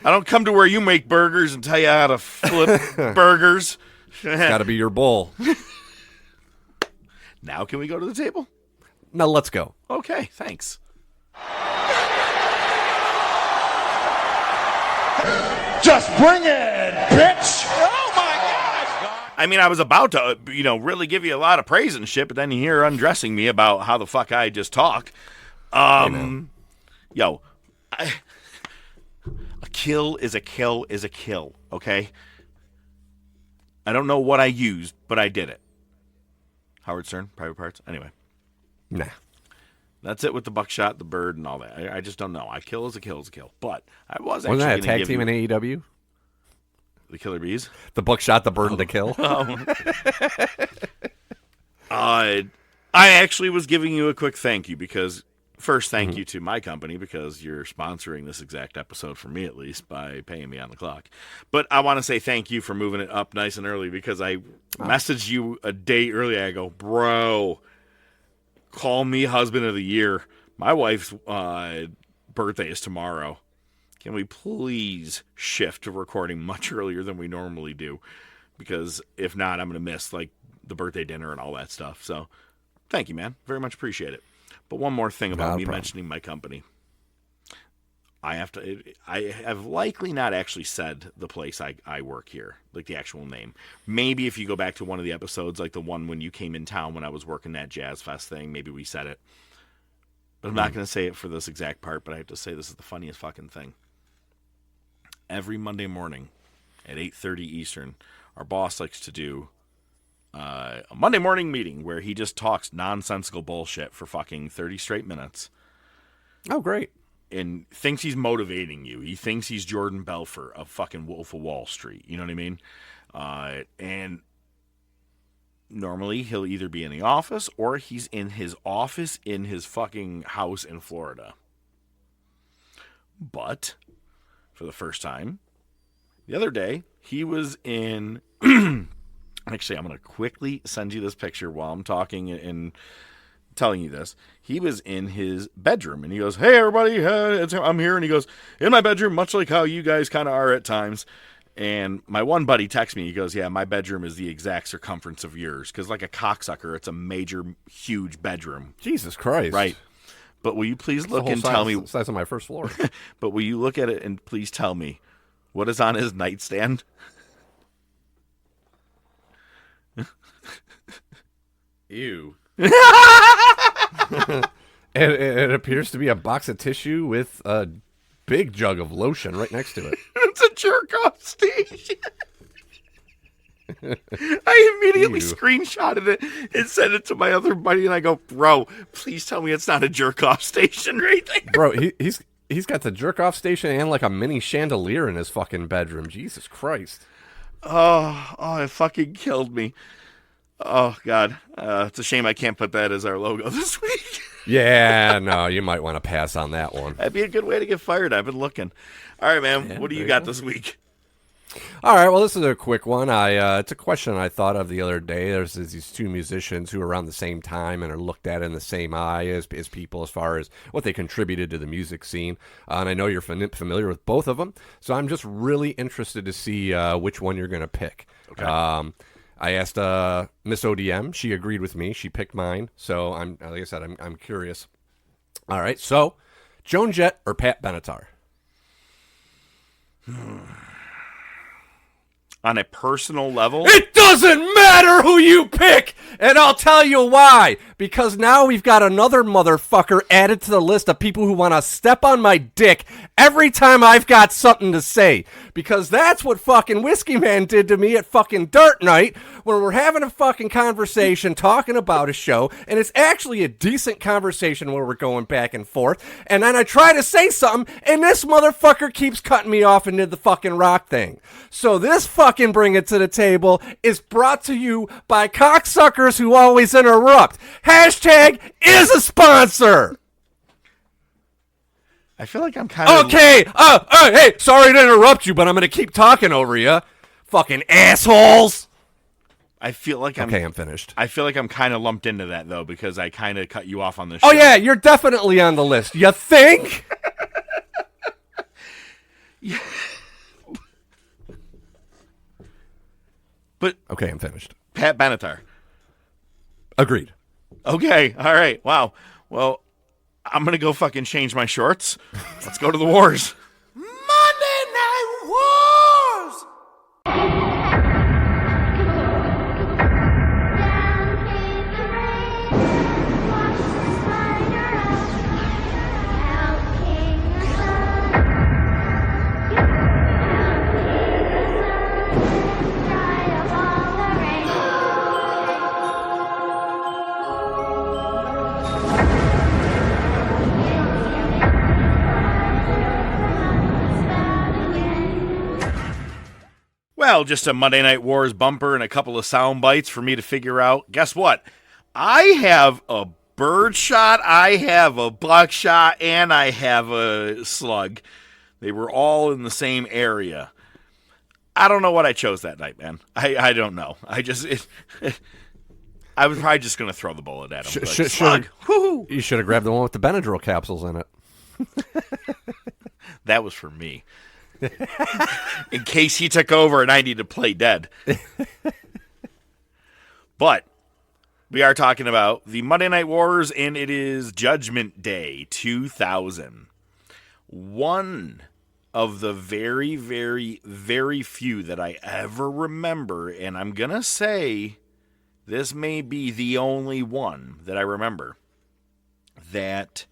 don't come to where you make burgers and tell you how to flip burgers. It's got to be your bowl. Now can we go to the table? Now let's go. Okay, thanks. Just bring it, bitch! Oh my God! I mean, I was about to, really give you a lot of praise and shit, but then you hear undressing me about how the fuck I just talk. A kill is a kill is a kill, okay? I don't know what I used, but I did it. Howard Stern, Private Parts? Anyway. Nah. That's it with the buckshot, the bird, and all that. I just don't know. A kill is a kill is a kill. But I was actually Wasn't that a gonna tag give team you in AEW? the Killer Bees. The buckshot, the bird, and the kill? I actually was giving you a quick thank you because, first, thank you to my company because you're sponsoring this exact episode for me, at least, by paying me on the clock. But I want to say thank you for moving it up nice and early because I messaged you a day early. I go, bro, call me husband of the year. My wife's birthday is tomorrow. Can we please shift to recording much earlier than we normally do? Because if not, I'm going to miss the birthday dinner and all that stuff. So thank you, man. Very much appreciate it. But one more thing about me mentioning my company. I have likely not actually said the place I work here, like the actual name. Maybe if you go back to one of the episodes, like the one when you came in town when I was working that Jazz Fest thing, maybe we said it. But I'm not going to say it for this exact part, but I have to say this is the funniest fucking thing. Every Monday morning at 8:30 Eastern, our boss likes to do a Monday morning meeting where he just talks nonsensical bullshit for fucking 30 straight minutes. Oh, great. And thinks he's motivating you. He thinks he's Jordan Belfort of fucking Wolf of Wall Street. You know what I mean? And normally he'll either be in the office or he's in his office in his fucking house in Florida. But for the first time, the other day, he was in... Actually, I'm going to quickly send you this picture while I'm talking and telling you this. He was in his bedroom, and he goes, hey, everybody, I'm here. And he goes, in my bedroom, much like how you guys kind of are at times. And my one buddy texts me. He goes, yeah, my bedroom is the exact circumference of yours. Because like a cocksucker, it's a major, huge bedroom. Jesus Christ. Right. But will you please look and tell me... the size of my first floor. But will you look at it and please tell me what is on his nightstand? Ew. It appears to be a box of tissue with a big jug of lotion right next to it. It's a jerk-off station. I immediately screenshotted it and sent it to my other buddy, and I go, bro, please tell me it's not a jerk-off station right there. Bro, he's got the jerk-off station and like a mini chandelier in his fucking bedroom. Jesus Christ. Oh, it fucking killed me. Oh, God. It's a shame I can't put that as our logo this week. Yeah, no, you might want to pass on that one. That'd be a good way to get fired. I've been looking. All right, man. Yeah, what do you got this week? All right, well, this is a quick one. It's a question I thought of the other day. There's these two musicians who are around the same time and are looked at in the same eye as people as far as what they contributed to the music scene. And I know you're familiar with both of them, so I'm just really interested to see which one you're going to pick. Okay. I asked Miss ODM. She agreed with me. She picked mine. So like I said, I'm curious. All right, so Joan Jett or Pat Benatar? On a personal level, It doesn't matter who you pick, and I'll tell you why. Because now we've got another motherfucker added to the list of people who want to step on my dick every time I've got something to say. Because that's what fucking Whiskey Man did to me at fucking Dirt Night, when we're having a fucking conversation talking about a show, and it's actually a decent conversation where we're going back and forth, and then I try to say something, and this motherfucker keeps cutting me off and did the fucking rock thing. So this fucking Bring It to the Table is brought to you by cocksuckers who always interrupt. Hashtag is a sponsor. I feel like I'm kind of Okay. Hey, sorry to interrupt you, but I'm going to keep talking over you. Fucking assholes. I feel like I'm finished. I feel like I'm kind of lumped into that though, because I kind of cut you off on this show. Oh, yeah, you're definitely on the list. You think? Yeah. But Okay, I'm finished. Pat Benatar. Agreed. Okay, all right. Wow. Well, I'm gonna go fucking change my shorts. Let's go to the wars. Monday Night Wars! Well, just a Monday Night Wars bumper and a couple of sound bites for me to figure out. Guess what? I have a bird shot, I have a buckshot, and I have a slug. They were all in the same area. I don't know what I chose that night, man. I don't know. I was probably just going to throw the bullet at him. Slug. Woo-hoo. You should have grabbed the one with the Benadryl capsules in it. That was for me. In case he took over and I need to play dead. But we are talking about the Monday Night Wars, and it is Judgment Day 2000. One of the very, very, very few that I ever remember, and I'm going to say this may be the only one that I remember, that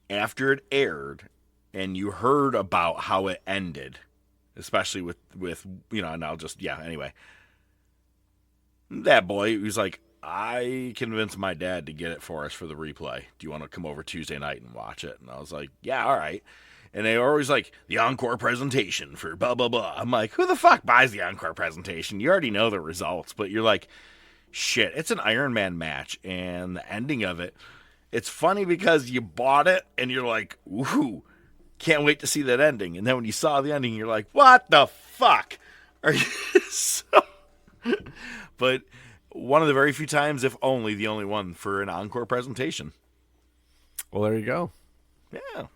after it aired, and you heard about how it ended, especially with and I'll just, anyway. That boy, he was like, I convinced my dad to get it for us for the replay. Do you want to come over Tuesday night and watch it? And I was like, yeah, all right. And they were always like, the encore presentation for blah, blah, blah. I'm like, who the fuck buys the encore presentation? You already know the results, but you're like, shit, it's an Iron Man match. And the ending of it, it's funny because you bought it and you're like, woohoo. Can't wait to see that ending. And then when you saw the ending, you're like, what the fuck? Are you so... But one of the very few times, if only the only one, for an encore presentation. Well, there you go. Yeah.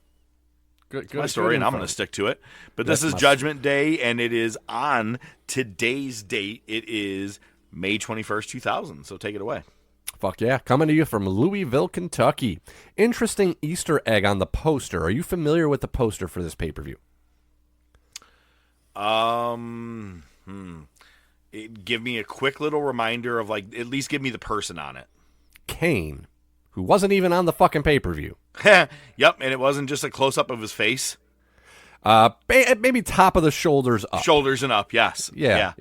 Good My story, and I'm going to stick to it. But this is Judgment Day, and it is on today's date. It is May 21st, 2000. So take it away. Fuck yeah. Coming to you from Louisville, Kentucky. Interesting Easter egg on the poster. Are you familiar with the poster for this pay-per-view? Give me a quick little reminder of, like, at least give me the person on it. Kane, who wasn't even on the fucking pay-per-view. Yep, and it wasn't just a close-up of his face. Maybe top of the shoulders up. Shoulders and up, yes. Yeah.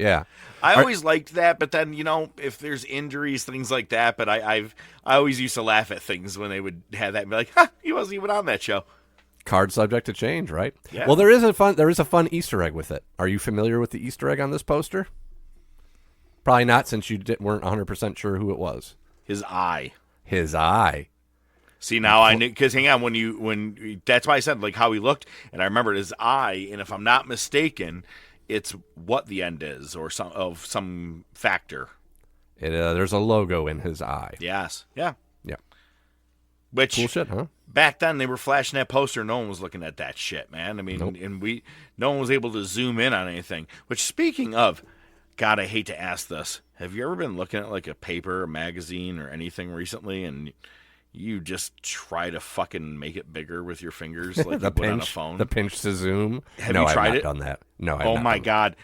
I always liked that, but then, if there's injuries, things like that, but I always used to laugh at things when they would have that and be like, he wasn't even on that show. Card subject to change, right? Yeah. Well, there is a fun Easter egg with it. Are you familiar with the Easter egg on this poster? Probably not, since you weren't 100% sure who it was. His eye. See, now I knew, because hang on, when that's why I said, like, how he looked, and I remembered his eye, and if I'm not mistaken, it's what the end is, or some factor. There's a logo in his eye. Yes. Yeah. Yeah. Which Cool shit, huh? back then they were flashing that poster. No one was looking at that shit, man. I mean, Nope. and no one was able to zoom in on anything. Which, speaking of, God, I hate to ask this. Have you ever been looking at like a paper, a magazine, or anything recently, and you just try to fucking make it bigger with your fingers, like you would on a phone? The pinch to zoom. Have no, you I've tried not it? done that. No, I've Oh not my done God.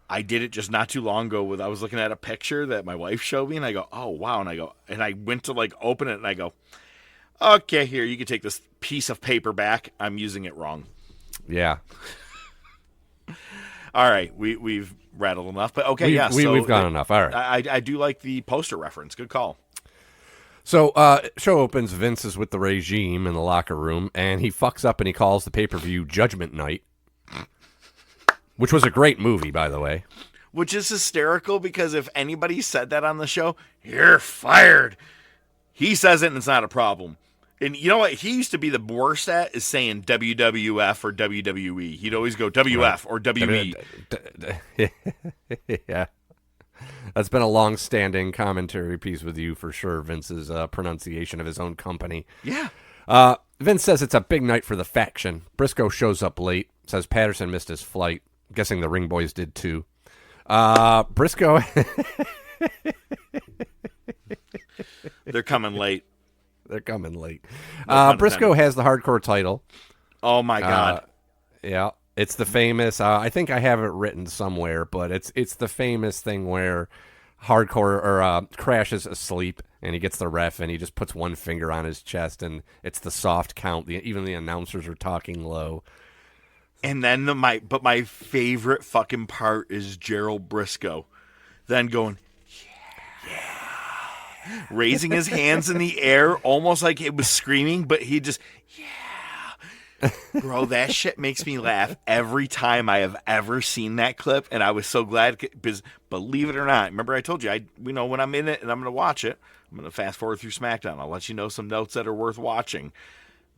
I did it just not too long ago. I was looking at a picture that my wife showed me, and I go, oh, wow. And I went to like open it, and I go, okay, here, you can take this piece of paper back. I'm using it wrong. Yeah. All right, we've rattled enough, but okay, We've gone enough. All right. I do like the poster reference. Good call. So, show opens. Vince is with the regime in the locker room, and he fucks up and he calls the pay-per-view Judgment Night, which was a great movie, by the way. Which is hysterical because if anybody said that on the show, you're fired. He says it and it's not a problem. And you know what he used to be the worst at is saying WWF or WWE. He'd always go WF or WE. Yeah. That's been a long-standing commentary piece with you for sure, Vince's pronunciation of his own company. Yeah. Vince says it's a big night for the faction. Briscoe shows up late, says Patterson missed his flight. Guessing the Ring Boys did too. Briscoe... They're coming late. They're coming late. No Briscoe has the hardcore title. Oh, my God. Yeah. It's the famous, I think I have it written somewhere, but it's the famous thing where hardcore or Crash is asleep and he gets the ref and he just puts one finger on his chest and it's the soft count. Even the announcers are talking low. And then my favorite fucking part is Gerald Briscoe then going, yeah, raising his hands in the air, almost like it was screaming, but he just, yeah. Bro, that shit makes me laugh every time I have ever seen that clip, and I was so glad because, believe it or not, remember I told you, when I'm in it and I'm going to watch it, I'm going to fast forward through SmackDown. I'll let you know some notes that are worth watching.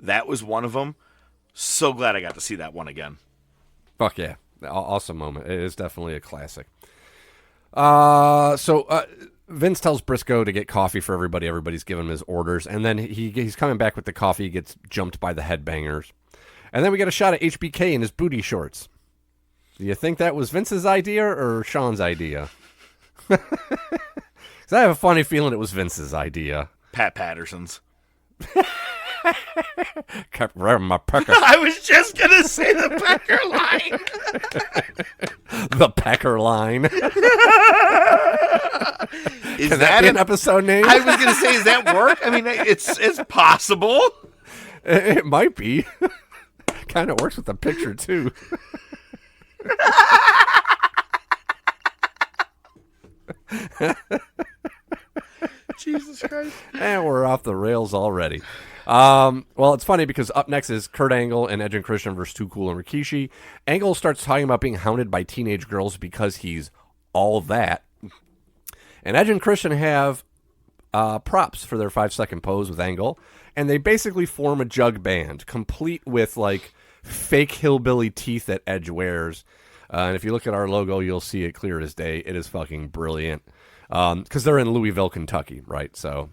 That was one of them. So glad I got to see that one again. Fuck yeah. Awesome moment. It is definitely a classic. So Vince tells Briscoe to get coffee for everybody. Everybody's giving him his orders. And then he's coming back with the coffee. He gets jumped by the headbangers. And then we get a shot of HBK in his booty shorts. Do you think that was Vince's idea or Sean's idea? Because I have a funny feeling it was Vince's idea. Pat Patterson's. Kept wearing my Pecker. I was just going to say the Pecker line. The Pecker line. Is Can that be an episode name? I was going to say, does that work? I mean, it's possible. It might be. Kind of works with the picture, too. Jesus Christ. And we're off the rails already. Well, it's funny because up next is Kurt Angle and Edge and Christian versus Too Cool and Rikishi. Angle starts talking about being hounded by teenage girls because he's all that. And Edge and Christian have props for their 5-second pose with Angle. And they basically form a jug band, complete with, like, fake hillbilly teeth that Edge wears. And if you look at our logo, you'll see it clear as day. It is fucking brilliant. Because they're in Louisville, Kentucky, right? So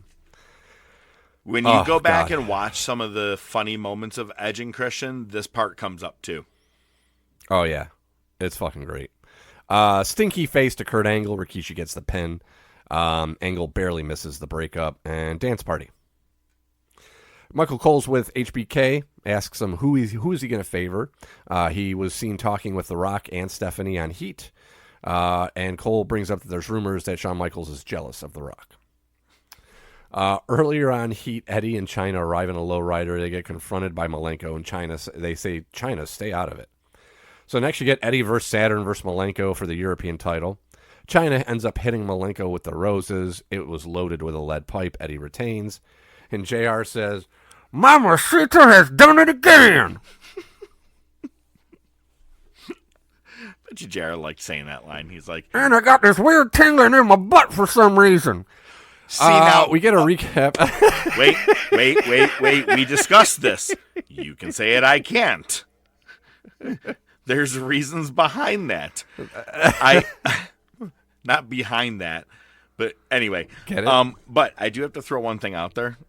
when you go back and watch some of the funny moments of Edge and Christian, this part comes up too. Oh, yeah. It's fucking great. Stinky face to Kurt Angle. Rikishi gets the pin. Angle barely misses the breakup. And dance party. Michael Cole's with HBK. Asks him who is he going to favor. He was seen talking with The Rock and Stephanie on Heat. And Cole brings up that there's rumors that Shawn Michaels is jealous of The Rock. Earlier on Heat, Eddie and Chyna arrive in a lowrider. They get confronted by Malenko and Chyna. They say, Chyna, stay out of it. So next you get Eddie versus Saturn versus Malenko for the European title. Chyna ends up hitting Malenko with the roses. It was loaded with a lead pipe. Eddie retains. And JR says, Mama Sita has done it again. Bet you Jared liked saying that line. He's like, And I got this weird tingling in my butt for some reason. see now. we get a recap. Wait. We discussed this. You can say it, I can't. There's reasons behind that. I not behind that, but anyway. Get it? But I do have to throw one thing out there.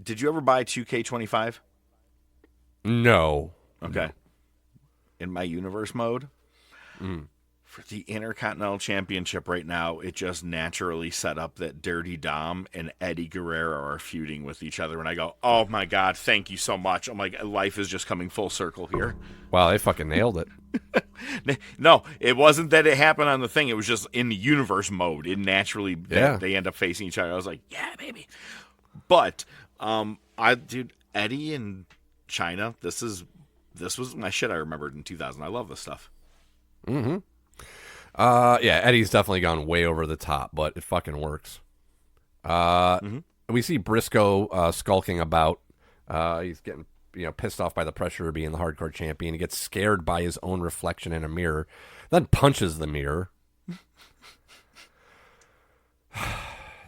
Did you ever buy 2K25? No. Okay. In my universe mode, for the Intercontinental Championship right now, it just naturally set up that Dirty Dom and Eddie Guerrero are feuding with each other. And I go, oh my God, thank you so much. I'm like, life is just coming full circle here. Wow, they fucking nailed it. No, it wasn't that it happened on the thing. It was just in the universe mode. It naturally, they end up facing each other. I was like, yeah, baby. But, dude, Eddie and China, this was my shit I remembered in 2000. I love this stuff. Mm-hmm. Yeah, Eddie's definitely gone way over the top, but it fucking works. We see Briscoe skulking about. He's getting pissed off by the pressure of being the hardcore champion. He gets scared by his own reflection in a mirror, then punches the mirror.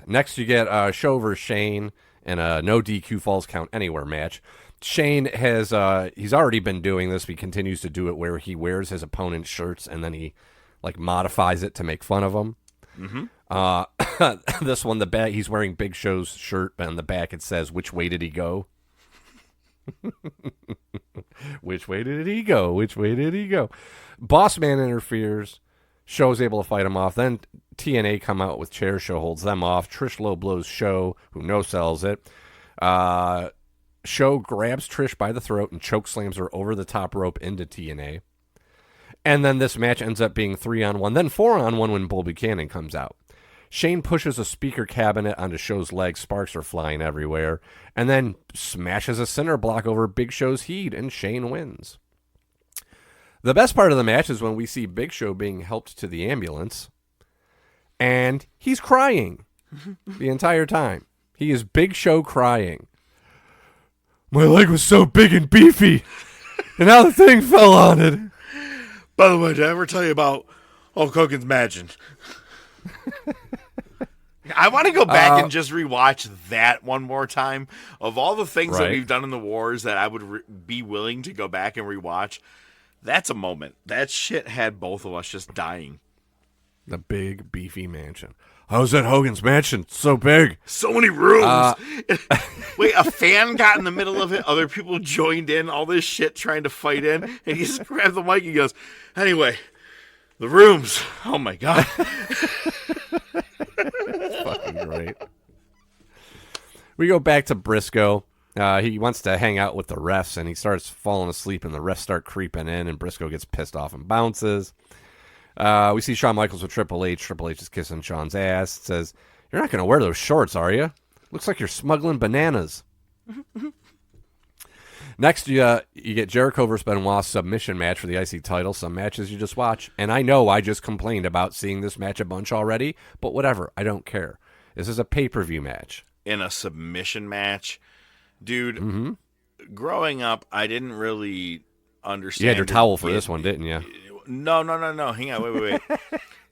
Next, you get Show versus Shane in a no DQ falls count anywhere match. Shane has he's already been doing this. He continues to do it where he wears his opponent's shirts and then he modifies it to make fun of them. Mm-hmm. This one, the back, he's wearing Big Show's shirt, but on the back it says, "Which way did he go?" Which way did he go? Which way did he go? Boss Man interferes. Show's able to fight him off. Then TNA come out with chair. Show holds them off. Trish low blows Show, who no-sells it. Show grabs Trish by the throat and choke slams her over the top rope into TNA. And then this match ends up being 3-on-1, then 4-on-1 when Bull Buchanan comes out. Shane pushes a speaker cabinet onto Show's leg, sparks are flying everywhere, and then smashes a center block over Big Show's heat, and Shane wins. The best part of the match is when we see Big Show being helped to the ambulance, and he's crying the entire time. He is Big Show crying. My leg was so big and beefy, and now the thing fell on it. By the way, did I ever tell you about Hulk Hogan's Imagine? I want to go back and just rewatch that one more time. Of all the things that we've done in the wars that I would be willing to go back and rewatch, that's a moment. That shit had both of us just dying. The big, beefy mansion. How's that Hogan's Mansion? So big. So many rooms. Wait, a fan got in the middle of it. Other people joined in. All this shit trying to fight in. And he just grabbed the mic and goes, anyway, the rooms. Oh, my God. That's fucking great. We go back to Briscoe. He wants to hang out with the refs, and he starts falling asleep, and the refs start creeping in, and Briscoe gets pissed off and bounces. We see Shawn Michaels with Triple H. Triple H is kissing Shawn's ass. It says, "You're not going to wear those shorts, are you? Looks like you're smuggling bananas." Next, you get Jericho versus Benoit's submission match for the IC title. Some matches you just watch. And I know I just complained about seeing this match a bunch already, but whatever. I don't care. This is a pay-per-view match. In a submission match? Dude, growing up, I didn't really understand. You had your towel for this one, didn't you? No. Hang on, wait.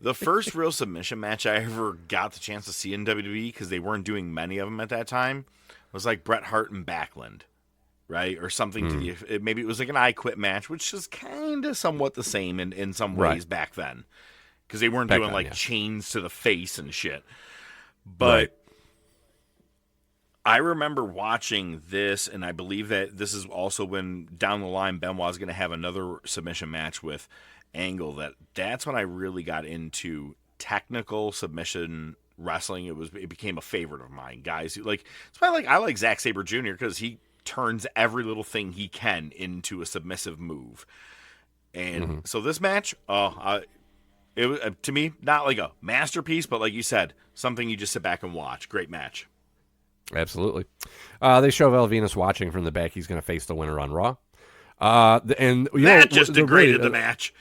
The first real submission match I ever got the chance to see in WWE, because they weren't doing many of them at that time, was like Bret Hart and Backlund, right? Or something to the... Maybe it was like an I Quit match, which is kind of somewhat the same in some ways back then. Because they weren't doing chains to the face and shit. But... I remember watching this, and I believe that this is also when down the line Benoit's going to have another submission match with Angle. That's when I really got into technical submission wrestling. It became a favorite of mine, guys. It's why I like Zack Sabre Jr. because he turns every little thing he can into a submissive move. And so this match, it was to me not like a masterpiece, but like you said, something you just sit back and watch. Great match. Absolutely. They show Val Venus watching from the back. He's going to face the winner on Raw. That just degraded the match.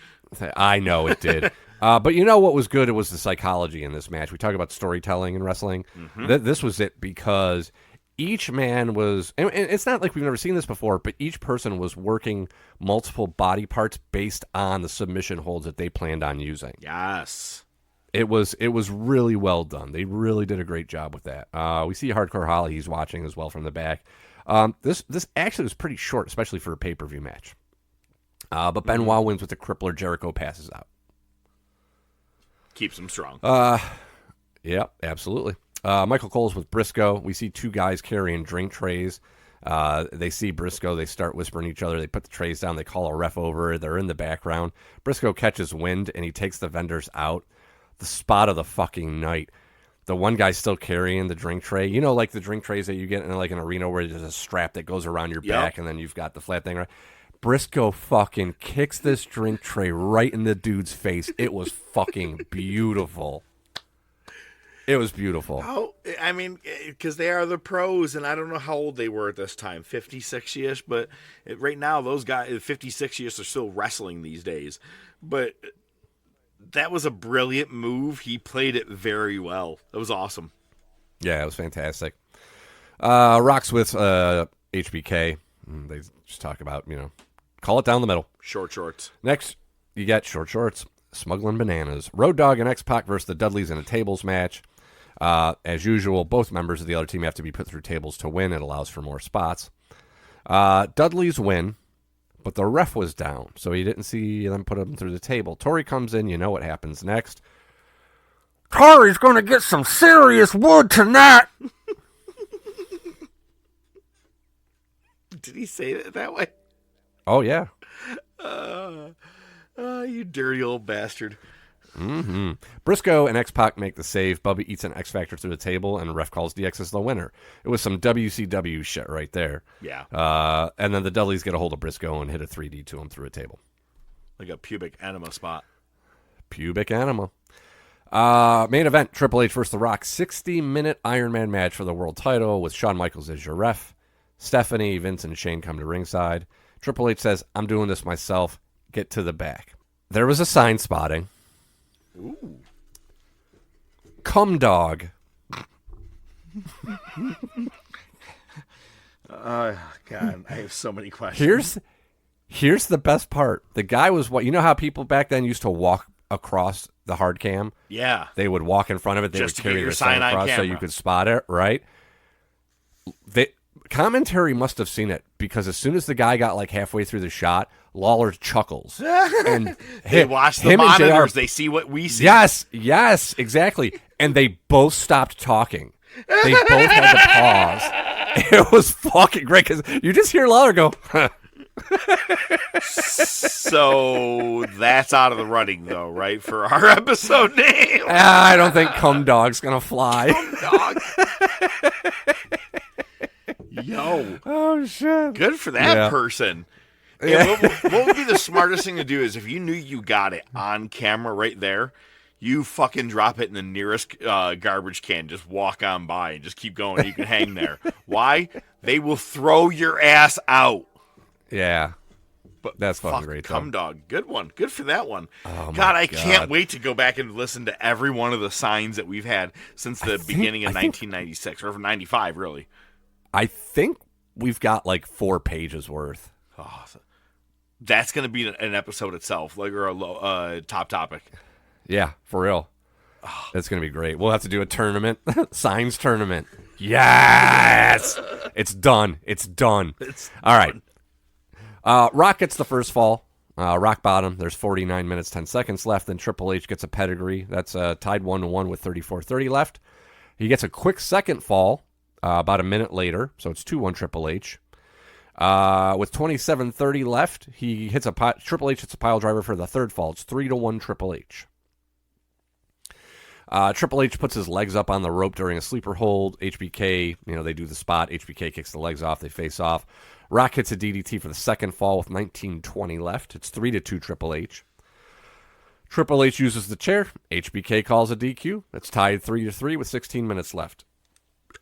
I know it did. But you know what was good? It was the psychology in this match. We talk about storytelling in wrestling. This was it because each man was... And it's not like we've never seen this before, but each person was working multiple body parts based on the submission holds that they planned on using. Yes. It was really well done. They really did a great job with that. We see Hardcore Holly. He's watching as well from the back. This actually was pretty short, especially for a pay-per-view match. But Benoit wins with the crippler. Jericho passes out. Keeps him strong. Yeah, absolutely. Michael Cole's with Briscoe. We see two guys carrying drink trays. They see Briscoe. They start whispering each other. They put the trays down. They call a ref over. They're in the background. Briscoe catches wind, and he takes the vendors out. The spot of the fucking night. The one guy's still carrying the drink tray. You know, like the drink trays that you get in like an arena where there's a strap that goes around your back, and then you've got the flat thing, right? Briscoe fucking kicks this drink tray right in the dude's face. It was fucking beautiful. It was beautiful. Oh, I mean, because they are the pros, and I don't know how old they were at this time, 56-ish, but right now those guys, 56-ish, are still wrestling these days. But that was a brilliant move. He played it very well. That was awesome. Yeah, it was fantastic. Rock's with HBK. They just talk about, call it down the middle. Short shorts. Next, you got short shorts, smuggling bananas. Road Dogg and X-Pac versus the Dudleys in a tables match. As usual, both members of the other team have to be put through tables to win. It allows for more spots. Dudleys win, but the ref was down, so he didn't see them put him through the table. Tori comes in. You know what happens next. Tori's gonna get some serious wood tonight. Did he say it that way? Oh, yeah. You dirty old bastard. Mm-hmm. Briscoe and X-Pac make the save. Bubba eats an X-Factor through the table, and ref calls DX as the winner. It was some WCW shit right there. Yeah. And then the Dudleys get a hold of Briscoe and hit a 3D to him through a table. Like a pubic enema spot. Pubic enema. Main event, Triple H versus The Rock. 60-minute Iron Man match for the world title with Shawn Michaels as your ref. Stephanie, Vince, and Shane come to ringside. Triple H says, I'm doing this myself. Get to the back. There was a sign spotting. Ooh. Cum dog. God, I have so many questions. Here's the best part. The guy was you know how people back then used to walk across the hard cam? Yeah. They would walk in front of it. They Just would to get carry your the sign sign on across so camera. you could spot it, right? Commentary must have seen it because as soon as the guy got like halfway through the shot, Lawler chuckles. And They watch the him and monitors. JR They see what we see. Yes, exactly. And they both stopped talking. They both had to pause. It was fucking great because you just hear Lawler go, huh. So that's out of the running, though, right? For our episode name. I don't think Cum Dog's going to fly. Dog. Yo. Oh, shit. Good for that person. Yeah. What would be the smartest thing to do is if you knew you got it on camera right there, you fucking drop it in the nearest garbage can. Just walk on by and just keep going. You can hang there. Why? They will throw your ass out. Yeah. But that's fucking great. Cum Dog. Good one. Good for that one. Oh, God, I God. can't wait to go back and listen to every one of the signs that we've had since the beginning of 1996 or 95, really. I think we've got like 4 pages worth. Oh, that's going to be an episode itself, like or a top topic. Yeah, for real. That's going to be great. We'll have to do a tournament, signs tournament. Yes! It's done. It's done. All right. Rock gets the first fall. Rock bottom. There's 49 minutes, 10 seconds left. Then Triple H gets a pedigree. That's tied 1-1 with 34:30 left. He gets a quick second fall about a minute later. So it's 2-1 Triple H. With 27:30 left, he hits Triple H hits a pile driver for the third fall. It's 3-1 Triple H. Triple H puts his legs up on the rope during a sleeper hold. HBK, they do the spot. HBK kicks the legs off. They face off. Rock hits a DDT for the second fall with 19:20 left. It's 3-2 Triple H. Triple H uses the chair. HBK calls a DQ. It's tied 3-3 with 16 minutes left.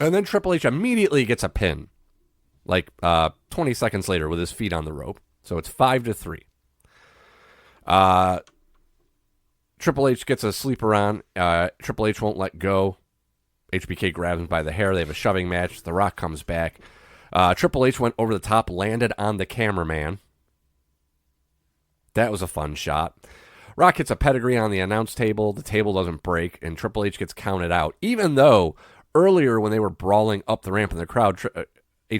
And then Triple H immediately gets a pin, like 20 seconds later with his feet on the rope. So it's 5-3. Triple H gets a sleeper on. Triple H won't let go. HBK grabs him by the hair. They have a shoving match. The Rock comes back. Triple H went over the top, landed on the cameraman. That was a fun shot. Rock hits a pedigree on the announce table. The table doesn't break, and Triple H gets counted out. Even though earlier when they were brawling up the ramp in the crowd,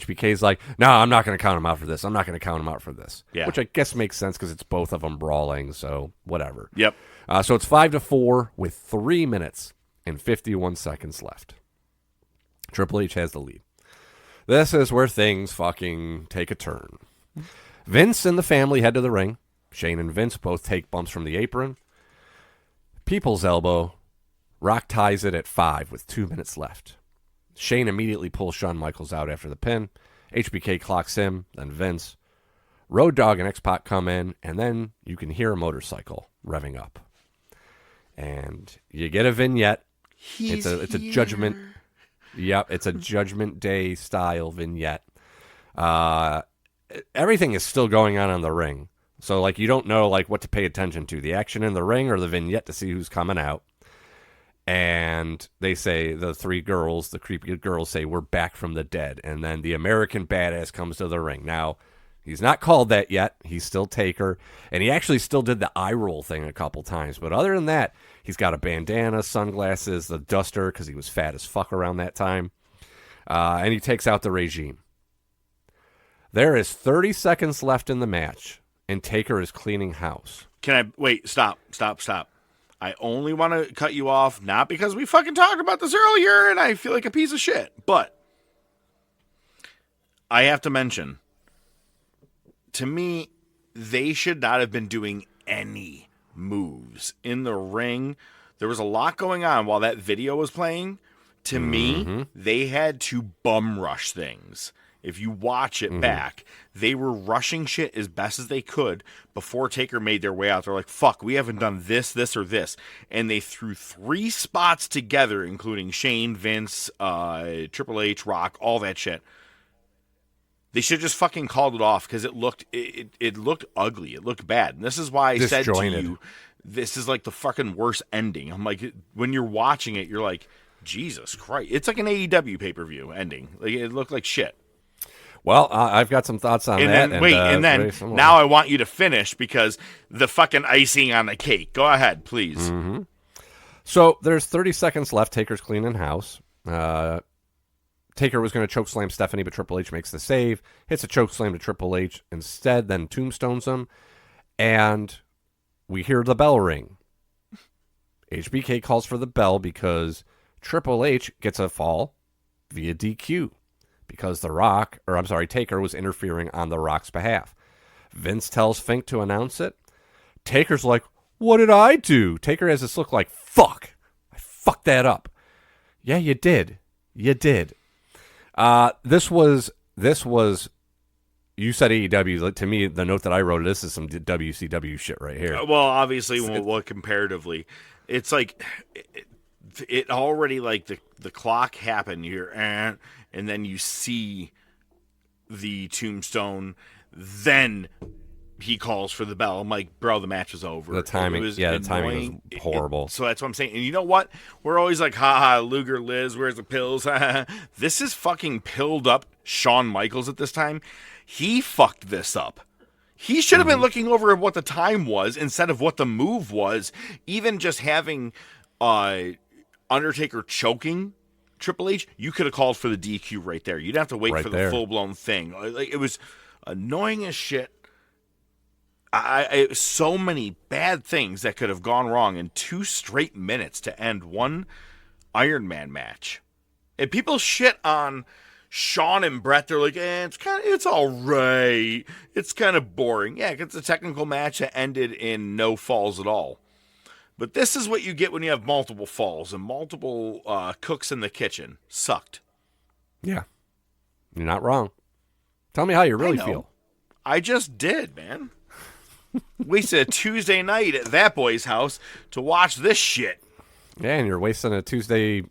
HBK's like, no, I'm not going to count him out for this. I'm not going to count him out for this. Yeah. Which I guess makes sense because it's both of them brawling, so whatever. Yep. So it's 5-4 with 3 minutes and 51 seconds left. Triple H has the lead. This is where things fucking take a turn. Vince and the family head to the ring. Shane and Vince both take bumps from the apron. People's elbow. Rock ties it at 5 with 2 minutes left. Shane immediately pulls Shawn Michaels out after the pin. HBK clocks him, then Vince. Road Dogg and X-Pac come in, and then you can hear a motorcycle revving up. And you get a vignette. It's a Judgment. Yep, it's a Judgment Day style vignette. Everything is still going on the ring. So, like, you don't know, like, what to pay attention to. The action in the ring or the vignette to see who's coming out. And they say, the three girls, the creepy girls say, we're back from the dead. And then the American Badass comes to the ring. Now, he's not called that yet. He's still Taker. And he actually still did the eye roll thing a couple times. But other than that, he's got a bandana, sunglasses, the duster, because he was fat as fuck around that time. And he takes out the regime. There is 30 seconds left in the match, and Taker is cleaning house. Can I wait? Stop. I only want to cut you off, not because we fucking talked about this earlier and I feel like a piece of shit, but I have to mention, to me, they should not have been doing any moves in the ring. There was a lot going on while that video was playing. To me, they had to bum rush things. If you watch it back, they were rushing shit as best as they could before Taker made their way out. They're like, fuck, we haven't done this, this, or this. And they threw 3 spots together, including Shane, Vince, Triple H, Rock, all that shit. They should have just fucking called it off because it looked ugly. It looked bad. And this is why I said to you, this is like the fucking worst ending. I'm like, when you're watching it, you're like, Jesus Christ. It's like an AEW pay-per-view ending. Like, it looked like shit. Well, I've got some thoughts on that. And then now I want you to finish because the fucking icing on the cake. Go ahead, please. Mm-hmm. So there's 30 seconds left. Taker's cleaning house. Taker was going to chokeslam Stephanie, but Triple H makes the save. Hits a chokeslam to Triple H instead, then tombstones him. And we hear the bell ring. HBK calls for the bell because Triple H gets a fall via DQ. Because Taker was interfering on The Rock's behalf. Vince tells Fink to announce it. Taker's like, what did I do? Taker has this look like, fuck. I fucked that up. Yeah, you did. You did. This was, you said AEW. To me, the note that I wrote, this is some WCW shit right here. Well, obviously, comparatively, it's like, it already, like, the clock happened here, and then you see the tombstone, then he calls for the bell. I'm like, bro, the match is over. The timing was horrible. So that's what I'm saying. And you know what? We're always like, haha, Luger Liz, where's the pills? This is fucking pilled up Shawn Michaels at this time. He fucked this up. He should have been looking over at what the time was instead of what the move was. Even just having Undertaker choking Triple H, you could have called for the DQ right there. You'd have to wait for the full-blown thing. Like, it was annoying as shit. So many bad things that could have gone wrong in 2 straight minutes to end one Iron Man match. And people shit on Shawn and Brett. They're like, it's all right. It's kind of boring. Yeah, it's a technical match that ended in no falls at all. But this is what you get when you have multiple falls and multiple cooks in the kitchen. Sucked. Yeah. You're not wrong. Tell me how you really feel. I just did, man. Wasted a Tuesday night at that boy's house to watch this shit. Yeah, and you're wasting a Tuesday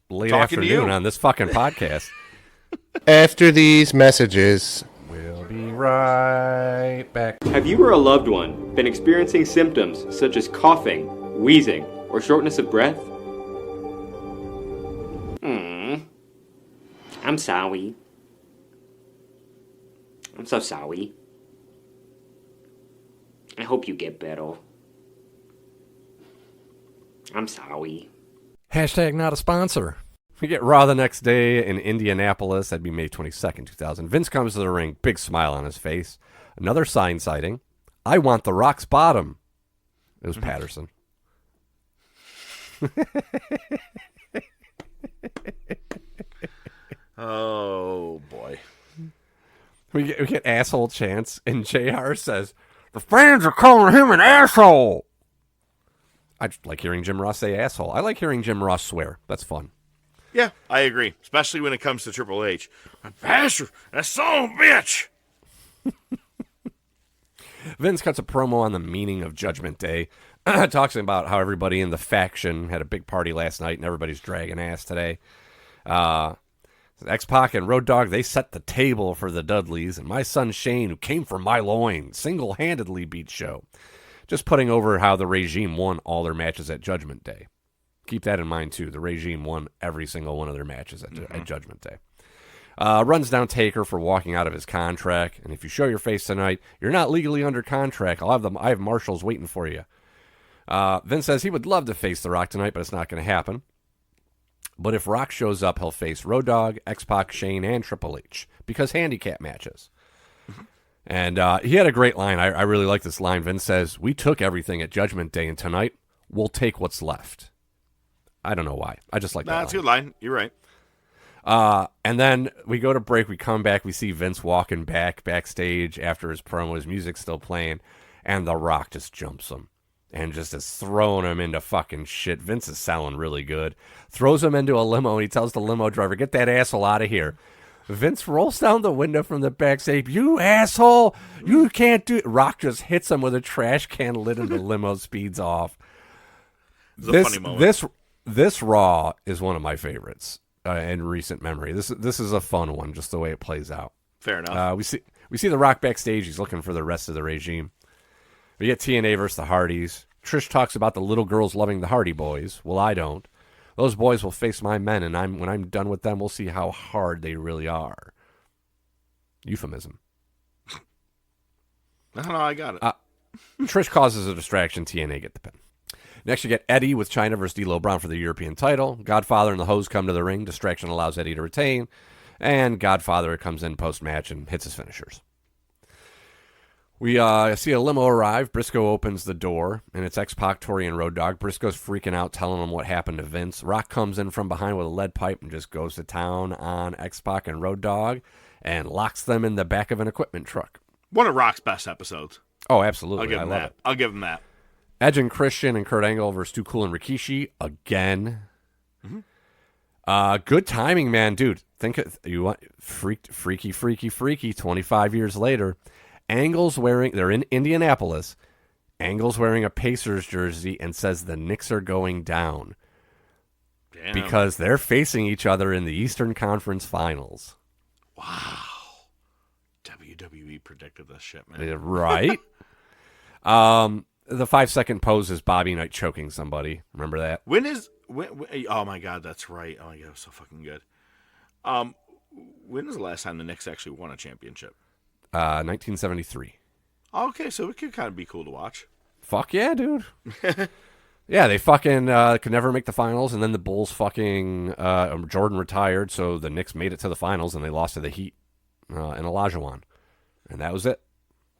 late Talking afternoon on this fucking podcast. After these messages, we'll be right back. Have you or a loved one been experiencing symptoms such as coughing, wheezing, or shortness of breath? I'm sorry. I'm so sorry. I hope you get better. I'm sorry. Hashtag not a sponsor. We get Raw the next day in Indianapolis. That'd be May 22nd, 2000. Vince comes to the ring, big smile on his face. Another sign sighting. I want the Rock's bottom. It was Patterson. Oh, boy. We get asshole chants, and JR says, the fans are calling him an asshole. I just like hearing Jim Ross say asshole. I like hearing Jim Ross swear. That's fun. Yeah, I agree. Especially when it comes to Triple H. Bastard, that son of a bitch. Vince cuts a promo on the meaning of Judgment Day. Talks about how everybody in the faction had a big party last night and everybody's dragging ass today. X-Pac and Road Dogg, they set the table for the Dudleys, and my son Shane, who came from my loins, single-handedly beat Show. Just putting over how the regime won all their matches at Judgment Day. Keep that in mind, too. The regime won every single one of their matches at Judgment Day. Runs down Taker for walking out of his contract. And if you show your face tonight, you're not legally under contract. I have marshals waiting for you. Vince says he would love to face The Rock tonight, but it's not going to happen. But if Rock shows up, he'll face Road Dogg, X-Pac, Shane, and Triple H because handicap matches. And he had a great line. I really like this line. Vince says, we took everything at Judgment Day, and tonight we'll take what's left. I don't know why. I just like that line. That's a good line. You're right. And then we go to break. We come back. We see Vince walking backstage after his promo. His music's still playing. And The Rock just jumps him and just is throwing him into fucking shit. Vince is selling really good. Throws him into a limo, and he tells the limo driver, get that asshole out of here. Vince rolls down the window from the backstage. You asshole! You can't do it. Rock just hits him with a trash can lid, and the limo speeds off. It's a funny moment. This Raw is one of my favorites in recent memory. This is a fun one, just the way it plays out. Fair enough. We see The Rock backstage. He's looking for the rest of the regime. We get TNA versus the Hardys. Trish talks about the little girls loving the Hardy Boys. Well, I don't. Those boys will face my men, and when I'm done with them, we'll see how hard they really are. Euphemism. I don't know. I got it. Trish causes a distraction. TNA get the pin. Next, you get Eddie with Chyna versus D'Lo Brown for the European title. Godfather and the Hose come to the ring. Distraction allows Eddie to retain. And Godfather comes in post-match and hits his finishers. We see a limo arrive. Briscoe opens the door, and it's X-Pac, Tori, and Road Dogg. Briscoe's freaking out, telling him what happened to Vince. Rock comes in from behind with a lead pipe and just goes to town on X-Pac and Road Dogg and locks them in the back of an equipment truck. One of Rock's best episodes. Oh, absolutely. I'll give him that. Edge and Christian and Kurt Angle versus Too Cool and Rikishi again. Mm-hmm. Good timing, man, dude. You want freaky. 25 years later, they're in Indianapolis. Angle's wearing a Pacers jersey and says the Knicks are going down. Damn. Because they're facing each other in the Eastern Conference Finals. Wow. WWE predicted this shit, man. Right? The 5-second pose is Bobby Knight choking somebody. Remember that? When, oh my God, that's right. Oh my God, it was so fucking good. When was the last time the Knicks actually won a championship? 1973. Okay, so it could kind of be cool to watch. Fuck yeah, dude. Yeah, they fucking could never make the finals, and then the Bulls fucking Jordan retired, so the Knicks made it to the finals, and they lost to the Heat in Olajuwon. And that was it.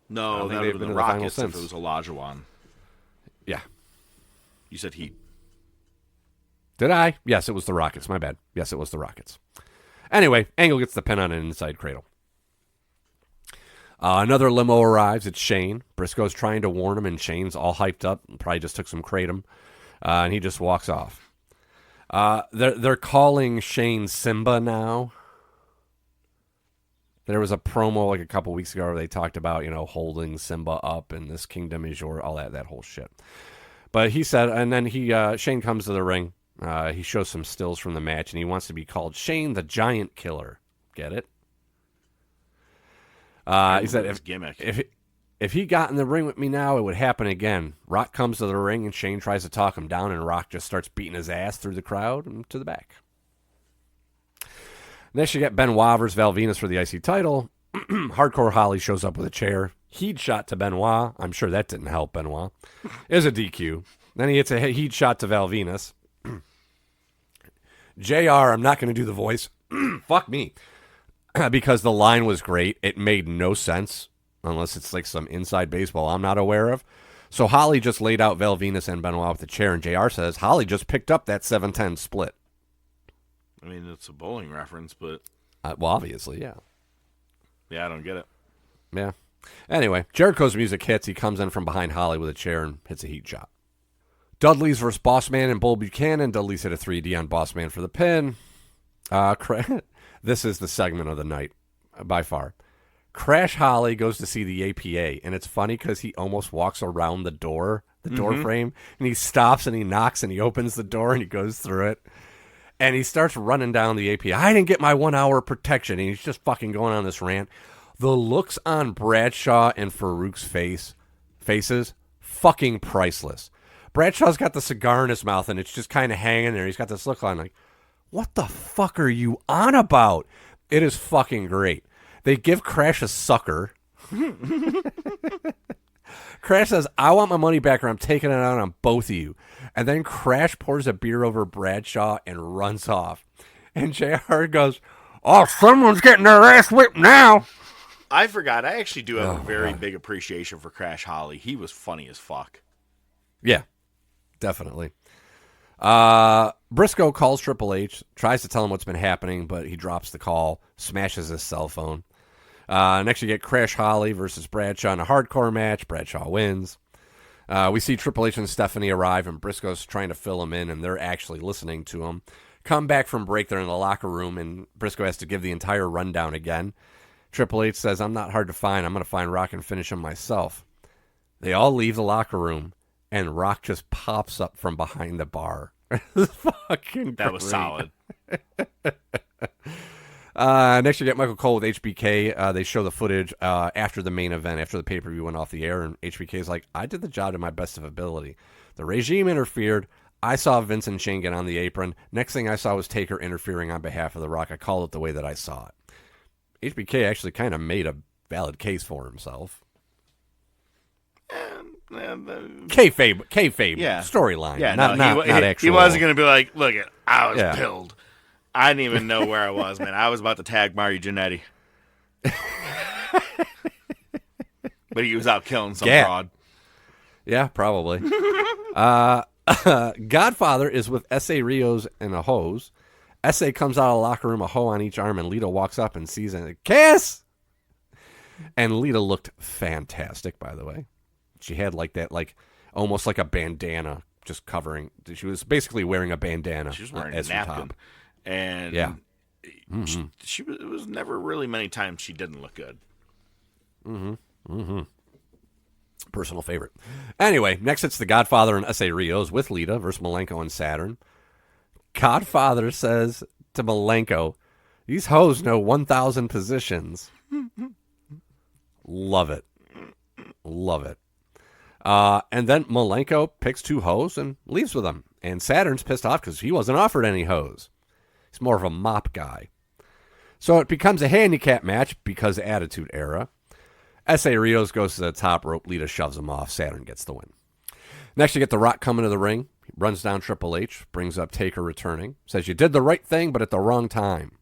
No, that would have been the Rockets if it was Olajuwon. Yeah. You said Heat. Did I? Yes, it was the Rockets. My bad. Yes, it was the Rockets. Anyway, Angle gets the pin on an inside cradle. Another limo arrives. It's Shane. Briscoe's trying to warn him, and Shane's all hyped up. Probably just took some kratom. And he just walks off. They're calling Shane Simba now. There was a promo like a couple weeks ago where they talked about, holding Simba up and this kingdom is yours, all that whole shit. But he said, and then Shane comes to the ring. He shows some stills from the match, and he wants to be called Shane the Giant Killer. Get it? He said, if he got in the ring with me now, it would happen again. Rock comes to the ring, and Shane tries to talk him down, and Rock just starts beating his ass through the crowd and to the back. Next, you get Benoit versus Val Venus for the IC title. Hardcore Holly shows up with a chair. Heat shot to Benoit. I'm sure that didn't help Benoit. It was a DQ. Then he hits a heat shot to Val Venus. JR, I'm not going to do the voice. Fuck me. Because the line was great. It made no sense unless it's like some inside baseball I'm not aware of. So Holly just laid out Val Venus and Benoit with the chair, and JR says Holly just picked up that 7-10 split. I mean, it's a bowling reference, but... Well, obviously, yeah. Yeah, I don't get it. Yeah. Anyway, Jericho's music hits. He comes in from behind Holly with a chair and hits a heat shot. Dudley's versus Bossman and Bull Buchanan. Dudley's hit a 3D on Bossman for the pin. This is the segment of the night, by far. Crash Holly goes to see the APA, and it's funny because he almost walks around the door frame, and he stops and he knocks and he opens the door and he goes through it. And he starts running down the APA. I didn't get my 1 hour protection. And he's just fucking going on this rant. The looks on Bradshaw and Farouk's faces, fucking priceless. Bradshaw's got the cigar in his mouth, and it's just kind of hanging there. He's got this look on like, what the fuck are you on about? It is fucking great. They give Crash a sucker. Crash says, I want my money back or I'm taking it out on both of you. And then Crash pours a beer over Bradshaw and runs off. And JR goes, oh, someone's getting their ass whipped now. I forgot. I actually do have a very big appreciation for Crash Holly. He was funny as fuck. Yeah, definitely. Briscoe calls Triple H, tries to tell him what's been happening, but he drops the call, smashes his cell phone. Next, you get Crash Holly versus Bradshaw in a hardcore match. Bradshaw wins. We see Triple H and Stephanie arrive, and Briscoe's trying to fill him in, and they're actually listening to him. Come back from break, they're in the locker room, and Briscoe has to give the entire rundown again. Triple H says, I'm not hard to find. I'm going to find Rock and finish him myself. They all leave the locker room, and Rock just pops up from behind the bar. Fucking that was solid. Next, you get Michael Cole with HBK. They show the footage after the main event, after the pay-per-view went off the air, and HBK is like, I did the job to my best of ability. The regime interfered. I saw Vince and Shane get on the apron. Next thing I saw was Taker interfering on behalf of The Rock. I called it the way that I saw it. HBK actually kind of made a valid case for himself. Kayfabe yeah. Storyline. Yeah, not actual. He wasn't going to be like, look, I was Yeah. pilled. I didn't even know where I was, man. I was about to tag Mario Jannetty. But he was out killing some fraud. Yeah, probably. Godfather is with S.A. Rios and a hose. S.A. comes out of the locker room, a hoe on each arm, and Lita walks up and sees it. Kiss! And Lita looked fantastic, by the way. She had like that, like almost like a bandana just covering. She was basically wearing a bandana. She was wearing as a her napkin. top. And yeah. It was never really many times she didn't look good. Personal favorite. Anyway, next it's the Godfather and S.A. Rios with Lita versus Malenko and Saturn. Godfather says to Malenko, these hoes know 1,000 positions. Love it. Love it. And then Malenko picks 2 hoes and leaves with them. And Saturn's pissed off because he wasn't offered any hoes. He's more of a mop guy. So it becomes a handicap match because Attitude Era. S.A. Rios goes to the top rope. Lita shoves him off. Saturn gets the win. Next, you get The Rock coming to the ring. He runs down Triple H. Brings up Taker returning. Says, you did the right thing, but at the wrong time.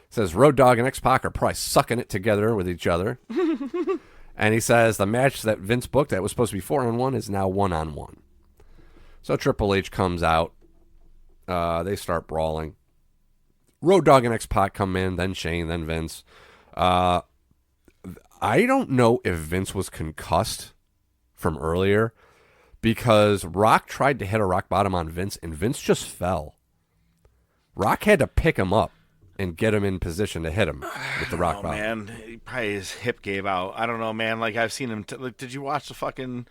Says, Road Dogg and X-Pac are probably sucking it together with each other. And he says, the match that Vince booked that was supposed to be 4-on-1 is now 1-on-1. So Triple H comes out. They start brawling. Road Dogg and X-Pac come in, then Shane, then Vince. I don't know if Vince was concussed from earlier because Rock tried to hit a rock bottom on Vince, and Vince just fell. Rock had to pick him up and get him in position to hit him with the rock bottom. Man, probably his hip gave out. I don't know, man. Like, I've seen him. Did you watch the fucking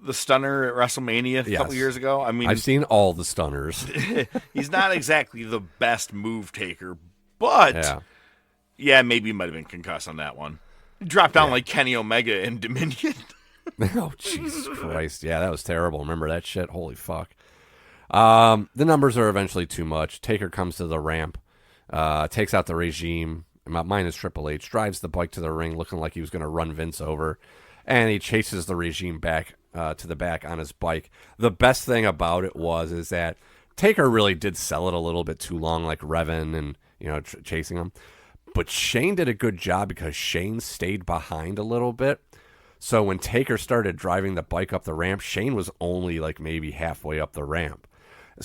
the stunner at WrestleMania a couple years ago? I mean, I've seen all the stunners. He's not exactly the best move taker, but yeah, maybe he might have been concussed on that one. He dropped down like Kenny Omega in Dominion. Oh, Jesus Christ. Yeah, that was terrible. Remember that shit? Holy fuck. The numbers are eventually too much. Taker comes to the ramp, takes out the regime, minus Triple H, drives the bike to the ring looking like he was going to run Vince over, and he chases the regime back to the back on his bike. The best thing about it is that Taker really did sell it a little bit too long, like Revan and, chasing him. But Shane did a good job because Shane stayed behind a little bit. So when Taker started driving the bike up the ramp, Shane was only like maybe halfway up the ramp.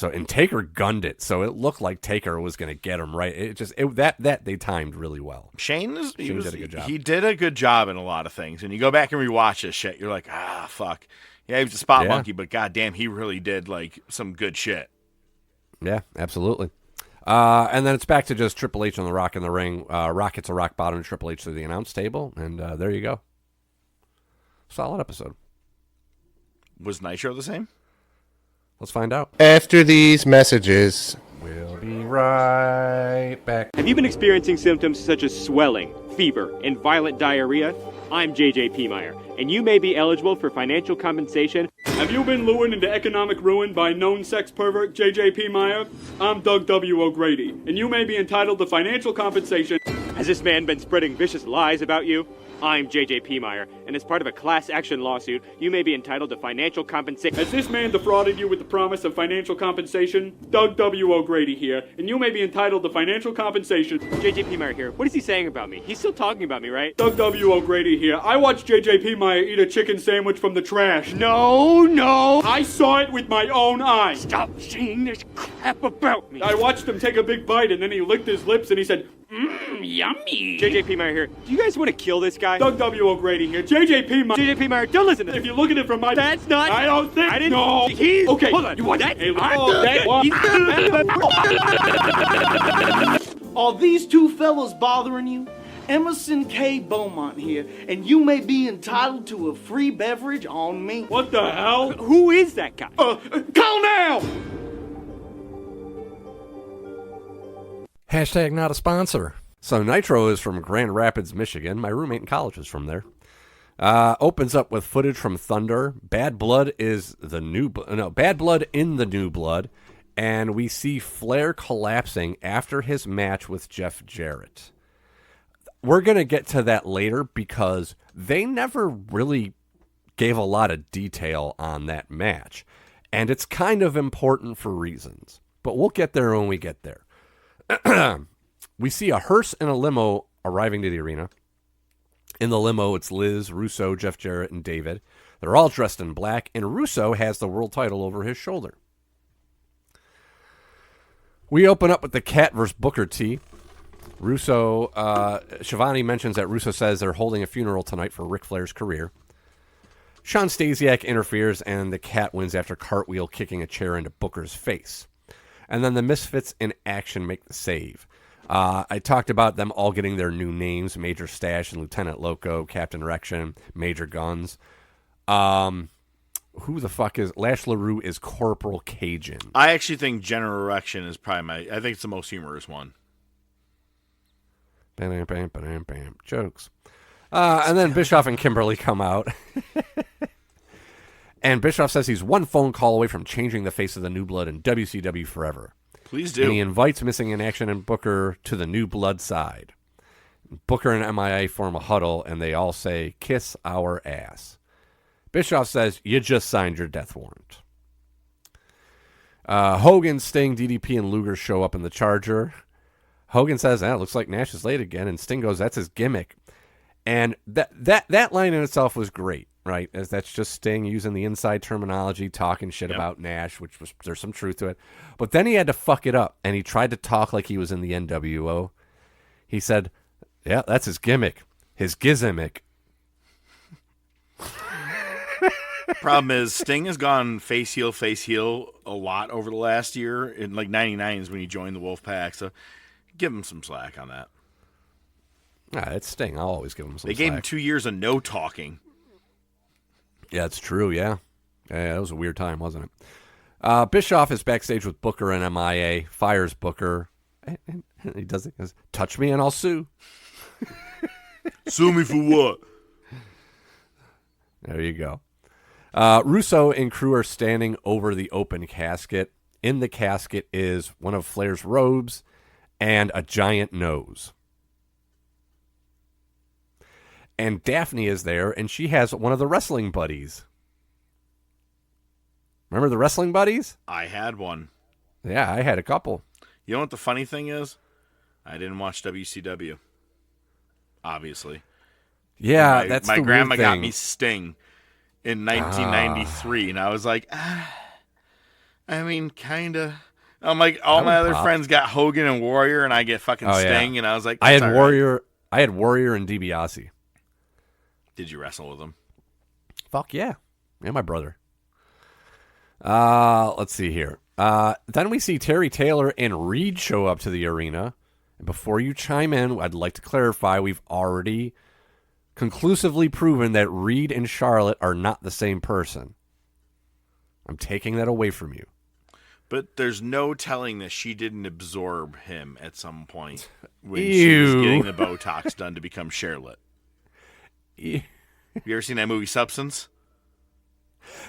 And Taker gunned it, so it looked like Taker was going to get him right. That they timed really well. Shane did a good job. He did a good job in a lot of things. And you go back and rewatch this shit, you're like, fuck. Yeah, he was a spot monkey, but goddamn, he really did like some good shit. Yeah, absolutely. And then it's back to just Triple H on the Rock in the ring. Rock hits a rock bottom, Triple H to the announce table, and there you go. Solid episode. Was Nitro the same? Let's find out. After these messages, We'll be right back. Have you been experiencing symptoms such as swelling, fever, and violent diarrhea? I'm JJ Meyer, and you may be eligible for financial compensation. Have you been lured into economic ruin by known sex pervert JJ Meyer? I'm Doug W. O'Grady, and you may be entitled to financial compensation. Has this man been spreading vicious lies about you? I'm JJ Meyer, and as part of a class action lawsuit, you may be entitled to financial compensation. Has this man defrauded you with the promise of financial compensation? Doug W. O'Grady here, and you may be entitled to financial compensation. JJ Meyer here. What is he saying about me? He's still talking about me, right? Doug W. O'Grady here. I watched JJ Meyer eat a chicken sandwich from the trash. No! I saw it with my own eyes. Stop saying this crap about me. I watched him take a big bite, and then he licked his lips, and he said, yummy. JJ Meyer here. Do you guys want to kill this guy? Doug W. O'Grady here. JJ Meyer. JJ Meyer, don't listen to this. If you look at it from my... That's not... I don't think... I didn't... No. He's... Okay. Hold on. You want that? Hey, Are these two fellas bothering you? Emerson K. Beaumont here, and you may be entitled to a free beverage on me. What the hell? Who is that guy? Call now! Hashtag not a sponsor. So Nitro is from Grand Rapids, Michigan. My roommate in college is from there. Opens up with footage from Thunder. Bad Blood in the New Blood, and we see Flair collapsing after his match with Jeff Jarrett. We're gonna get to that later because they never really gave a lot of detail on that match, and it's kind of important for reasons. But we'll get there when we get there. We see a hearse and a limo arriving to the arena. In the limo, it's Liz, Russo, Jeff Jarrett, and David. They're all dressed in black, and Russo has the world title over his shoulder. We open up with the Cat versus Booker T. Russo, Shivani mentions that Russo says they're holding a funeral tonight for Ric Flair's career. Sean Stasiak interferes, and the Cat wins after cartwheel kicking a chair into Booker's face. And then the Misfits in action make the save. I talked about them all getting their new names, Major Stash and Lieutenant Loco, Captain Erection, Major Guns. Who the fuck is... Lash LaRue is Corporal Cajun. I actually think General Erection is probably I think it's the most humorous one. Bam, bam, bam, bam. Jokes. And then Bischoff and Kimberly come out. And Bischoff says he's one phone call away from changing the face of the New Blood in WCW forever. Please do. And he invites Missing in Action and Booker to the New Blood side. Booker and MIA form a huddle, and they all say, "Kiss our ass." Bischoff says, "You just signed your death warrant." Hogan, Sting, DDP, and Luger show up in the Charger. Hogan says, "It looks like Nash is late again," and Sting goes, "That's his gimmick." And that line in itself was great, right? As that's just Sting using the inside terminology, talking shit about Nash, which was there's some truth to it. But then he had to fuck it up, and he tried to talk like he was in the NWO. He said, "Yeah, that's his gimmick, his gizimick." Problem is, Sting has gone face heel a lot over the last year. In like '99 is when he joined the Wolfpack, so give him some slack on that. It's Sting. I'll always give him some slack. They gave him 2 years of no talking. Yeah, it's true, yeah. Yeah, that was a weird time, wasn't it? Bischoff is backstage with Booker and MIA, fires Booker, and he does it. He goes, "Touch me and I'll sue." Sue me for what? There you go. Russo and crew are standing over the open casket. In the casket is one of Flair's robes and a giant nose. And Daphne is there, and she has one of the wrestling buddies. Remember the wrestling buddies? I had one. Yeah, I had a couple. You know what the funny thing is? I didn't watch WCW. Obviously. Yeah, that's my the grandma weird got thing. me Sting in 1993, and I was like, I mean, kind of. I'm like, all That my would other pop. friends got Hogan and Warrior, and I get fucking Oh, yeah. Sting, and I was like, I had "That's all right." Warrior. I had Warrior and DiBiase. Did you wrestle with him? Fuck yeah. And my brother. Let's see here. Then we see Terry Taylor and Reed show up to the arena. And before you chime in, I'd like to clarify we've already conclusively proven that Reed and Charlotte are not the same person. I'm taking that away from you. But there's no telling that she didn't absorb him at some point when she was getting the Botox done to become Charlotte. Ew. You ever seen that movie Substance?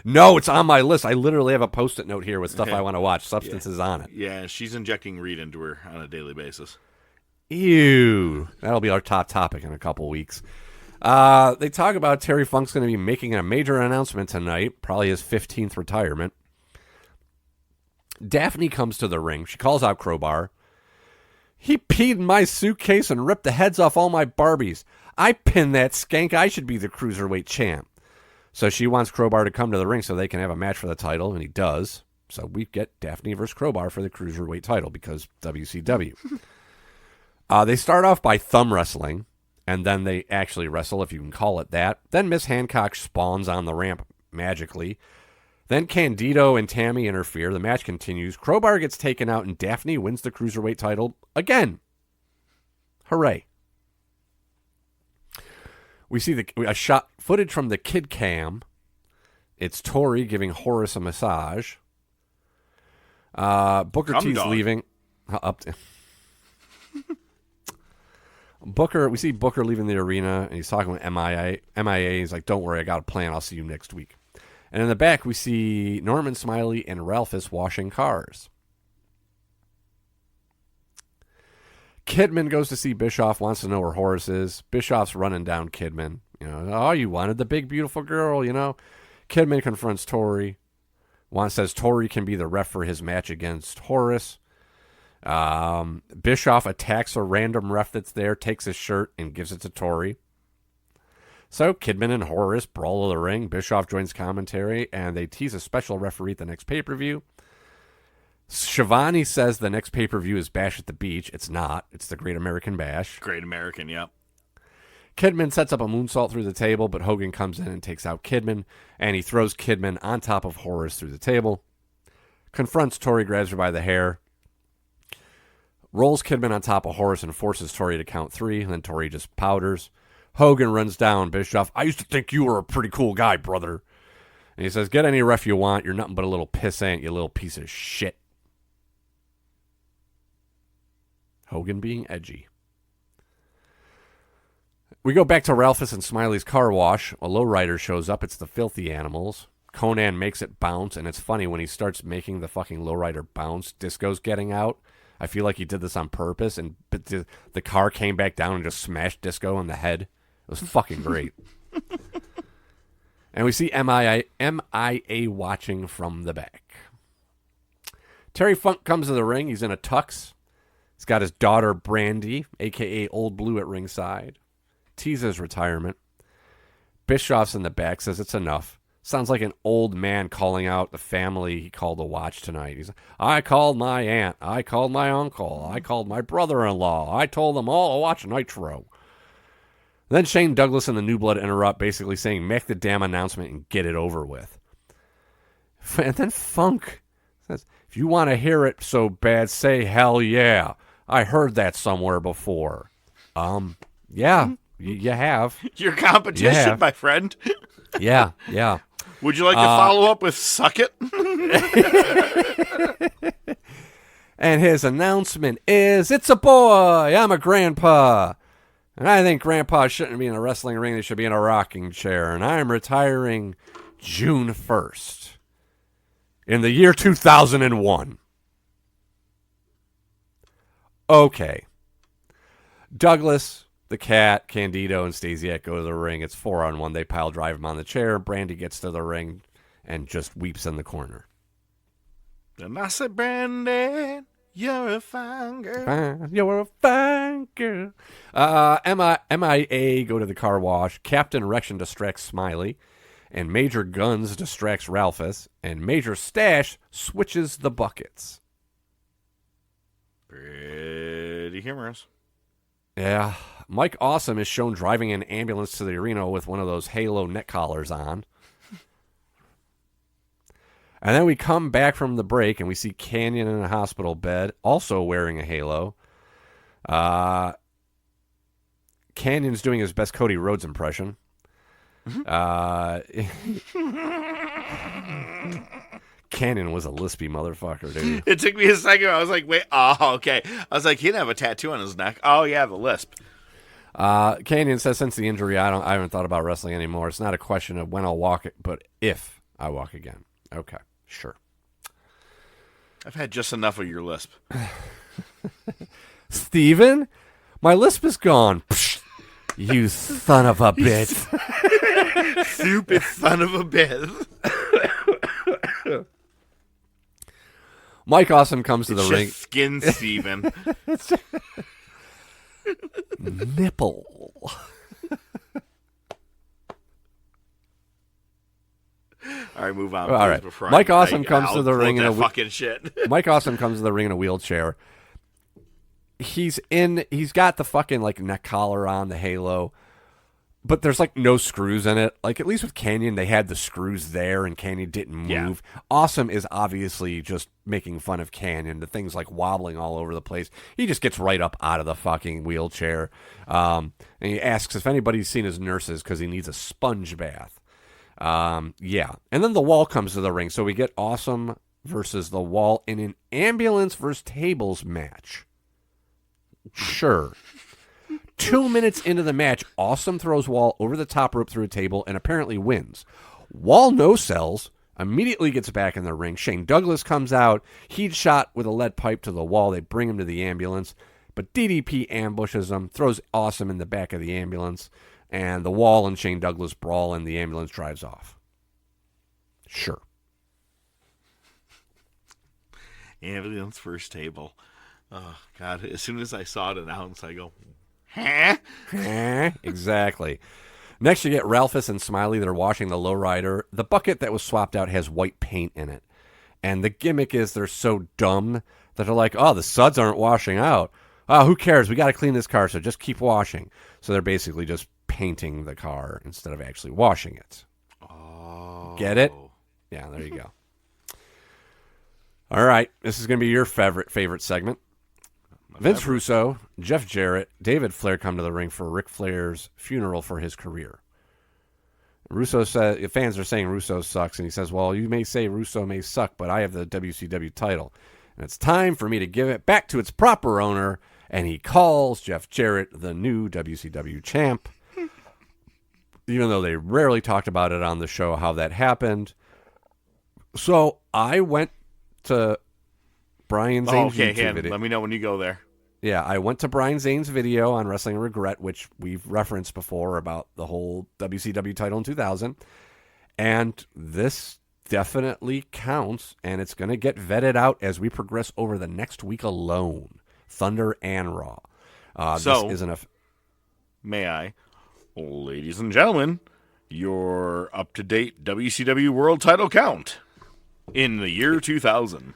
No, it's on my list. I literally have a Post-it note here with stuff Okay. I want to watch. Substance is on it. Yeah, she's injecting Reed into her on a daily basis. Ew. That'll be our top topic in a couple weeks. They talk about Terry Funk's going to be making a major announcement tonight, probably his 15th retirement. Daphne comes to the ring. She calls out Crowbar. He peed in my suitcase and ripped the heads off all my Barbies. I pinned that skank. I should be the cruiserweight champ. So she wants Crowbar to come to the ring so they can have a match for the title, and he does. So we get Daphne versus Crowbar for the cruiserweight title because WCW. They start off by thumb wrestling, and then they actually wrestle, if you can call it that. Then Miss Hancock spawns on the ramp magically. Then Candido and Tammy interfere. The match continues. Crowbar gets taken out, and Daphne wins the cruiserweight title again. Hooray. We see a shot footage from the kid cam. It's Tori giving Horace a massage. Booker Cum T's dog. leaving. We see Booker leaving the arena, and he's talking with MIA. He's like, don't worry, I got a plan. I'll see you next week. And in the back, we see Norman Smiley and Ralphus washing cars. Kidman goes to see Bischoff, wants to know where Horace is. Bischoff's running down Kidman. Oh, you wanted the big, beautiful girl, Kidman confronts Tori. Says Tori can be the ref for his match against Horace. Bischoff attacks a random ref that's there, takes his shirt, and gives it to Tori. So Kidman and Horace brawl to the ring. Bischoff joins commentary, and they tease a special referee at the next pay-per-view. Shivani says the next pay-per-view is Bash at the Beach. It's not. It's the Great American Bash. Great American, yep. Kidman sets up a moonsault through the table, but Hogan comes in and takes out Kidman, and he throws Kidman on top of Horace through the table. Confronts Tori, grabs her by the hair. Rolls Kidman on top of Horace and forces Tori to count 3, and then Tori just powders. Hogan runs down Bischoff. I used to think you were a pretty cool guy, brother. And he says, get any ref you want. You're nothing but a little pissant, you little piece of shit. Hogan being edgy. We go back to Ralphus and Smiley's car wash. A lowrider shows up. It's the Filthy Animals. Conan makes it bounce, and it's funny when he starts making the fucking lowrider bounce, Disco's getting out. I feel like he did this on purpose, and the car came back down and just smashed Disco in the head. It was fucking great. And we see MIA watching from the back. Terry Funk comes to the ring. He's in a tux. He's got his daughter, Brandy, a.k.a. Old Blue, at ringside. Teases retirement. Bischoff's in the back, says it's enough. Sounds like an old man calling out the family he called to watch tonight. He's like, I called my aunt. I called my uncle. I called my brother-in-law. I told them all to watch Nitro. Then Shane Douglas and the New Blood interrupt, basically saying, make the damn announcement and get it over with. And then Funk says, if you want to hear it so bad, say hell yeah. I heard that somewhere before. Yeah, you have. Your competition, my friend. Yeah. Would you like to follow up with Suck It? And his announcement is, it's a boy, I'm a grandpa. And I think grandpa shouldn't be in a wrestling ring, they should be in a rocking chair. And I'm retiring June 1st in the year 2001. Okay. Douglas, the cat, Candido, and Stasiak go to the ring. It's 4-on-1. They pile drive him on the chair. Brandy gets to the ring and just weeps in the corner. And I said, Brandon, you're a fine girl. You're a fine girl. MIA go to the car wash. Captain Erection distracts Smiley. And Major Guns distracts Ralphus. And Major Stash switches the buckets. Pretty humorous. Yeah. Mike Awesome is shown driving an ambulance to the arena with one of those Halo neck collars on. And then we come back from the break and we see Canyon in a hospital bed, also wearing a halo. Canyon's doing his best Cody Rhodes impression. Canyon was a lispy motherfucker, dude. It took me a second. I was like, wait, oh, okay. I was like, he didn't have a tattoo on his neck. Oh, yeah, the lisp. Canyon says, since the injury, I haven't thought about wrestling anymore. It's not a question of when I'll walk it, but if I walk again. Okay, sure. I've had just enough of your lisp. Steven, my lisp is gone. Psh, you son of a bitch. Stupid son of a bitch. Mike Awesome comes to the ring. Skin Steven. Nipple. All right, move on. All right. Mike Awesome comes to the ring in a fucking shit. Mike Awesome comes to the ring in a wheelchair. He's got the fucking like neck collar on, the halo, but there's like no screws in it. Like at least with Canyon, they had the screws there, and Canyon didn't move. Yeah. Awesome is obviously just making fun of Canyon. The thing's like wobbling all over the place. He just gets right up out of the fucking wheelchair, and he asks if anybody's seen his nurses because he needs a sponge bath. Yeah. And then the Wall comes to the ring. So we get Awesome versus the Wall in an ambulance versus tables match. Sure. 2 minutes into the match, Awesome throws Wall over the top rope through a table and apparently wins. Wall no-sells, immediately gets back in the ring. Shane Douglas comes out. He's shot with a lead pipe to the Wall. They bring him to the ambulance. But DDP ambushes him, throws Awesome in the back of the ambulance. And the Wall and Shane Douglas brawl, and the ambulance drives off. Sure. Ambulance first table. Oh, God. As soon as I saw it announced, I go, huh? Exactly. Next, you get Ralphus and Smiley. They're washing the lowrider. The bucket that was swapped out has white paint in it. And the gimmick is they're so dumb that they're like, oh, the suds aren't washing out. Oh, who cares? We got to clean this car, so just keep washing. So they're basically just painting the car instead of actually washing it. Oh. Get it? Yeah, there you go. All right, this is going to be your favorite segment. Vince Russo, Jeff Jarrett, David Flair come to the ring for Ric Flair's funeral for his career. Russo said, fans are saying Russo sucks, and he says, well, you may say Russo may suck, but I have the WCW title, and it's time for me to give it back to its proper owner, and he calls Jeff Jarrett the new WCW champ. Even though they rarely talked about it on the show, how that happened. So I went to Brian Zane's YouTube video. Let me know when you go there. Yeah, I went to Brian Zane's video on Wrestling Regret, which we've referenced before about the whole WCW title in 2000. And this definitely counts, and it's going to get vetted out as we progress over the next week alone. Thunder and Raw. This isn't a... May I? Ladies and gentlemen, your up-to-date WCW World Title count in the year 2000.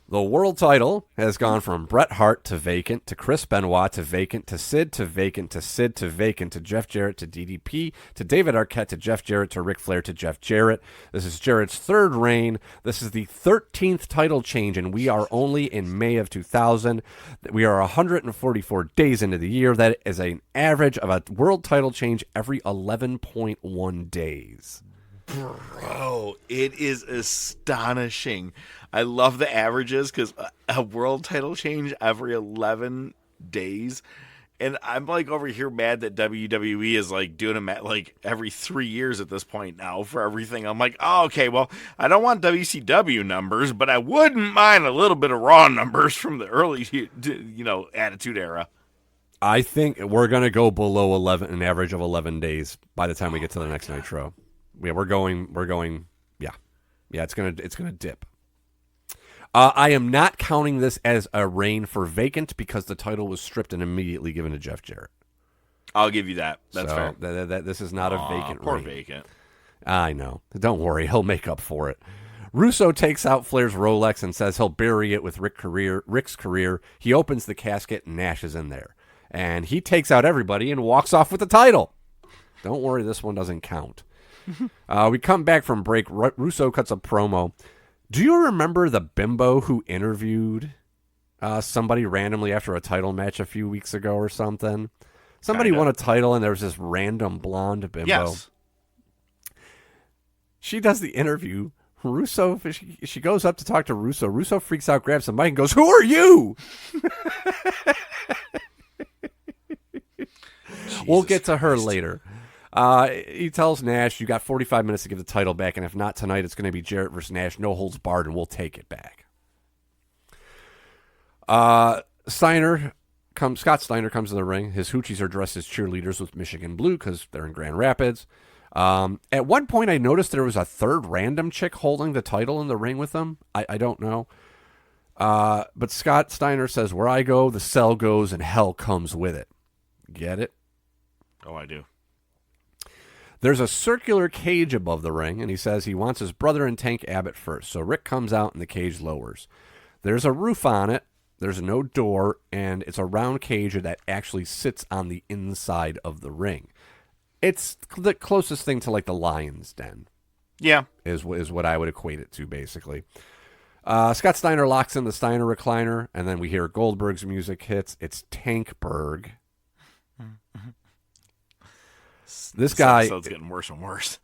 The world title has gone from Bret Hart to vacant, to Chris Benoit to vacant, to Sid to vacant, to Sid to vacant, to Jeff Jarrett to DDP, to David Arquette to Jeff Jarrett, to Ric Flair to Jeff Jarrett. This is Jarrett's third reign. This is the 13th title change, and we are only in May of 2000. We are 144 days into the year. That is an average of a world title change every 11.1 days. Bro, it is astonishing. I love the averages because a world title change every 11 days. And I'm like over here mad that WWE is like doing them at like every 3 years at this point now for everything. I'm like, oh, okay, well, I don't want WCW numbers, but I wouldn't mind a little bit of Raw numbers from the early, Attitude Era. I think we're going to go below 11, an average of 11 days by the time we get to the next Nitro. Yeah, we're going. Yeah, it's gonna dip. I am not counting this as a reign for vacant because the title was stripped and immediately given to Jeff Jarrett. I'll give you that. That's so fair. This is not a vacant poor reign. vacant. I know. Don't worry. He'll make up for it. Russo takes out Flair's Rolex and says he'll bury it with Rick's career. He opens the casket and Nash is in there. And he takes out everybody and walks off with the title. Don't worry, this one doesn't count. We come back from break. Russo cuts a promo. Do you remember the bimbo who interviewed somebody randomly after a title match a few weeks ago or something? Somebody won a title and there was this random blonde bimbo. Yes. She does the interview. Russo, she goes up to talk to Russo. Russo freaks out, grabs the mic, and goes, "Who are you?" We'll get to her later. He tells Nash, "You got 45 minutes to give the title back, and if not tonight, it's going to be Jarrett versus Nash. No holds barred, and we'll take it back." Scott Steiner comes in the ring. His hoochies are dressed as cheerleaders with Michigan blue because they're in Grand Rapids. At one point, I noticed there was a third random chick holding the title in the ring with them. I don't know. But Scott Steiner says, "Where I go, the cell goes, and hell comes with it." Get it? Oh, I do. There's a circular cage above the ring, and he says he wants his brother and Tank Abbott first. So Rick comes out, and the cage lowers. There's a roof on it. There's no door, and it's a round cage that actually sits on the inside of the ring. It's the closest thing to like the Lion's Den. Yeah. Is what I would equate it to, basically. Scott Steiner locks in the Steiner recliner, and then we hear Goldberg's music hits. It's Tankberg. This guy... This episode's getting worse and worse.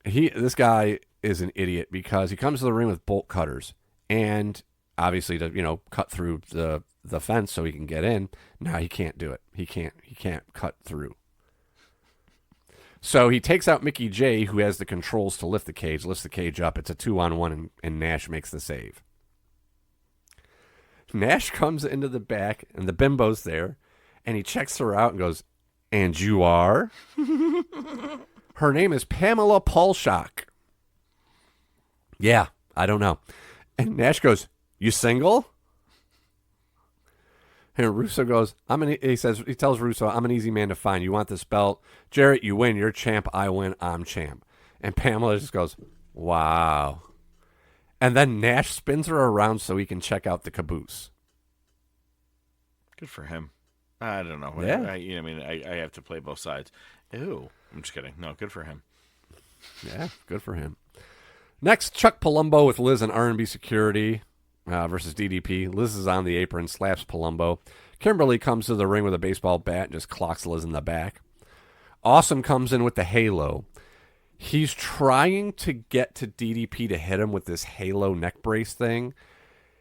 This guy is an idiot because he comes to the ring with bolt cutters, and obviously to cut through the fence so he can get in. Now he can't do it. He can't cut through. So he takes out Mickey J, who has the controls to lift the cage, lifts the cage up. It's a 2-on-1, and Nash makes the save. Nash comes into the back, and the bimbo's there, and he checks her out and goes, "And you are?" Her name is Pamela Paulshock. Yeah, I don't know. And Nash goes, "You single?" And Russo goes, he tells Russo, "I'm an easy man to find. You want this belt? Jarrett, you win. You're champ. I win. I'm champ." And Pamela just goes, "Wow." And then Nash spins her around so he can check out the caboose. Good for him. I don't know. Yeah. I have to play both sides. Ew. I'm just kidding. No, good for him. Yeah, good for him. Next, Chuck Palumbo with Liz and R&B Security versus DDP. Liz is on the apron, slaps Palumbo. Kimberly comes to the ring with a baseball bat and just clocks Liz in the back. Awesome comes in with the halo. He's trying to get to DDP to hit him with this halo neck brace thing.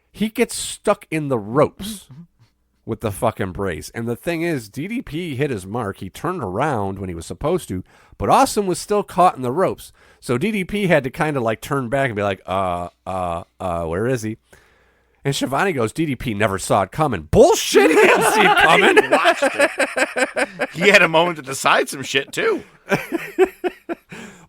He gets stuck in the ropes with the fucking brace. And the thing is, DDP hit his mark. He turned around when he was supposed to, but Awesome was still caught in the ropes. So DDP had to kind of like turn back and be like, where is he? And Shivani goes, "DDP never saw it coming." Bullshit, he didn't see it coming. He watched it. He had a moment to decide some shit, too.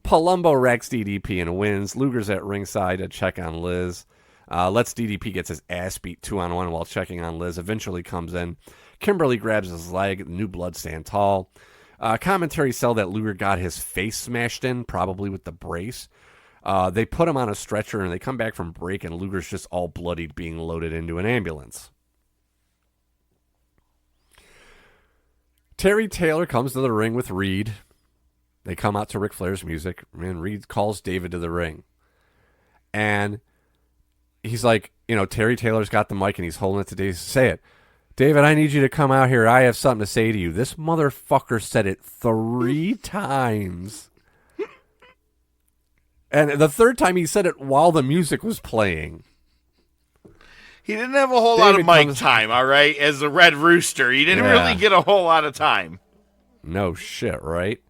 Palumbo wrecks DDP and wins. Luger's at ringside to check on Liz. Lets DDP gets his ass beat 2-on-1 while checking on Liz. Eventually comes in. Kimberly grabs his leg. New blood stand tall. Commentary sell that Luger got his face smashed in, probably with the brace. They put him on a stretcher, and they come back from break, and Luger's just all bloodied, being loaded into an ambulance. Terry Taylor comes to the ring with Reed. They come out to Ric Flair's music, and Reed calls David to the ring. And he's like, Terry Taylor's got the mic, and he's holding it to David. "Say it. David, I need you to come out here. I have something to say to you." This motherfucker said it 3 times. And the third time he said it while the music was playing. He didn't have a whole lot of mic time, all right, as the Red Rooster. He didn't really get a whole lot of time. No shit, right?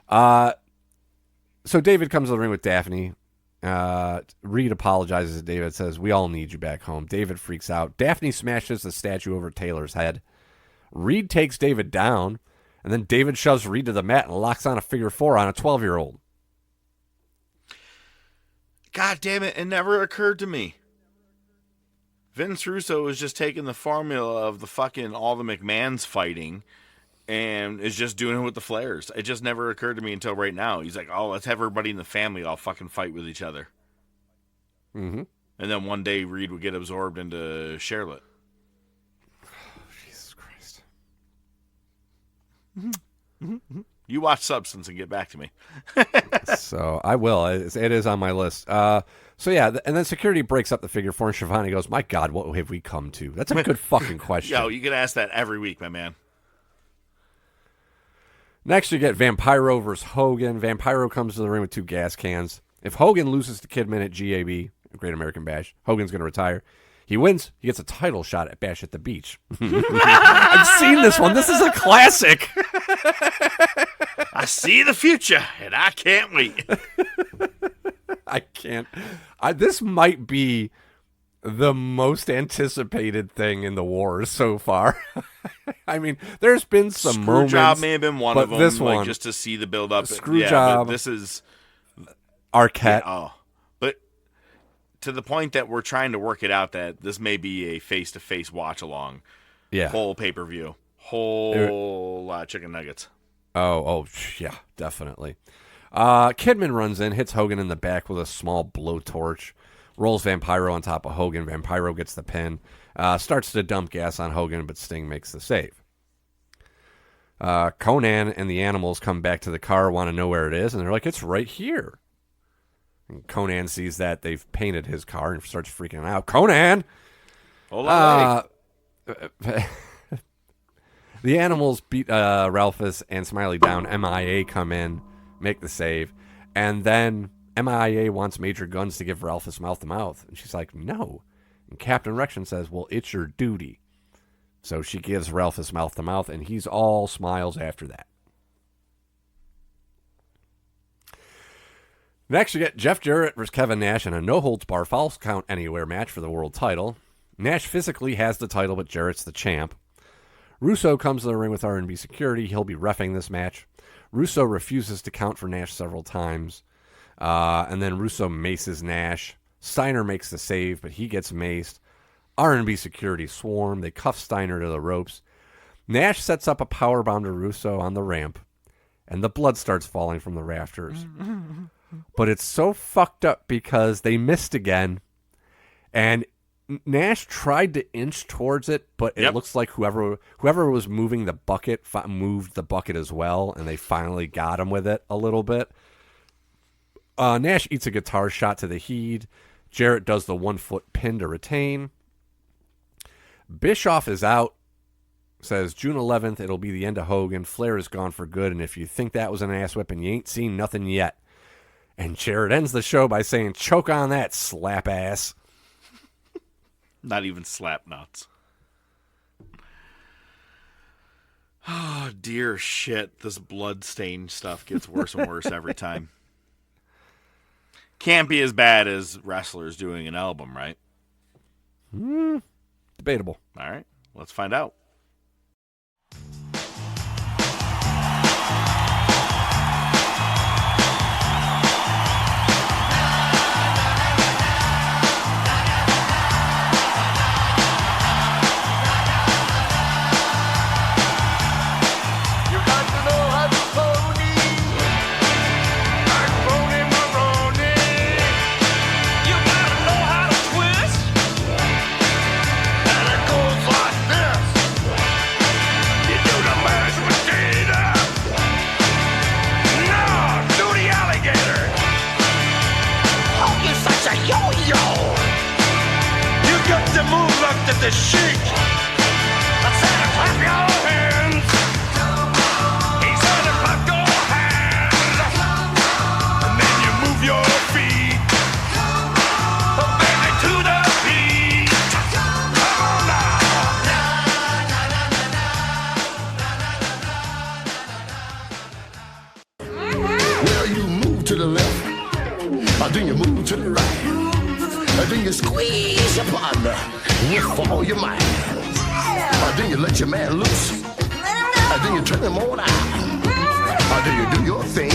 So David comes to the ring with Daphne. Reed apologizes to David, says, "We all need you back home." David freaks out. Daphne smashes the statue over Taylor's head. Reed takes David down, and then David shoves Reed to the mat and locks on a figure 4 on a 12-year-old. God damn it, it never occurred to me. Vince Russo is just taking the formula of the fucking all the McMahons fighting and is just doing it with the Flairs. It just never occurred to me until right now. He's like, oh, let's have everybody in the family all fucking fight with each other. Mm-hmm. And then one day Reed would get absorbed into Charlotte. Oh, Jesus Christ. You watch Substance and get back to me. So I will. It is on my list. So yeah, and then security breaks up the figure 4 and Shivani goes, my God, what have we come to? That's a good fucking question. Yo, you can ask that every week, my man. Next, you get Vampiro versus Hogan. Vampiro comes to the ring with 2 gas cans. If Hogan loses to Kidman at GAB, Great American Bash, Hogan's going to retire. He wins. He gets a title shot at Bash at the Beach. I've seen this one. This is a classic. I see the future, and I can't wait. I can't. This might be the most anticipated thing in the wars so far. I mean, there's been some moments. Screwjob may have been one of them, this like, one, just to see the build-up. Screwjob. This is Arquette. Yeah, but to the point that we're trying to work it out that this may be a face-to-face watch-along. Yeah. Whole pay-per-view. Whole lot of chicken nuggets. Oh, yeah, definitely. Kidman runs in, hits Hogan in the back with a small blowtorch, rolls Vampiro on top of Hogan. Vampiro gets the pin, starts to dump gas on Hogan, but Sting makes the save. Conan and the Animals come back to the car, want to know where it is, and they're like, it's right here. And Conan sees that they've painted his car and starts freaking out. Conan! The Animals beat Ralphus and Smiley down. MIA come in, make the save. And then MIA wants Major Guns to give Ralphus mouth-to-mouth. And she's like, no. And Captain Rection says, well, it's your duty. So she gives Ralphus mouth-to-mouth, and he's all smiles after that. Next, you get Jeff Jarrett versus Kevin Nash in a no-holds-bar false count anywhere match for the world title. Nash physically has the title, but Jarrett's the champ. Russo comes to the ring with R&B security. He'll be reffing this match. Russo refuses to count for Nash several times. And then Russo maces Nash. Steiner makes the save, but he gets maced. R&B security swarm. They cuff Steiner to the ropes. Nash sets up a powerbomb to Russo on the ramp. And the blood starts falling from the rafters. But it's so fucked up because they missed again. And Nash tried to inch towards it, but it looks like whoever was moving the bucket moved the bucket as well, and they finally got him with it a little bit. Nash eats a guitar shot to the head. Jarrett does the 1-foot pin to retain. Bischoff is out. Says June 11th, it'll be the end of Hogan. Flair is gone for good, and if you think that was an ass whipping, you ain't seen nothing yet. And Jarrett ends the show by saying, choke on that, slap ass. Not even slap nuts. Oh, dear shit. This blood-stained stuff gets worse and worse every time. Can't be as bad as wrestlers doing an album, right? Debatable. All right, let's find out. The chic. I said to clap your hands. He said to clap your hands. And then you move your feet. Baby, to the beat. Come on now. Well, you move to the left. Or then you move to the right. And then you squeeze your partner with all your might. And then you let your man loose. And then you turn him on out. And then you do your thing.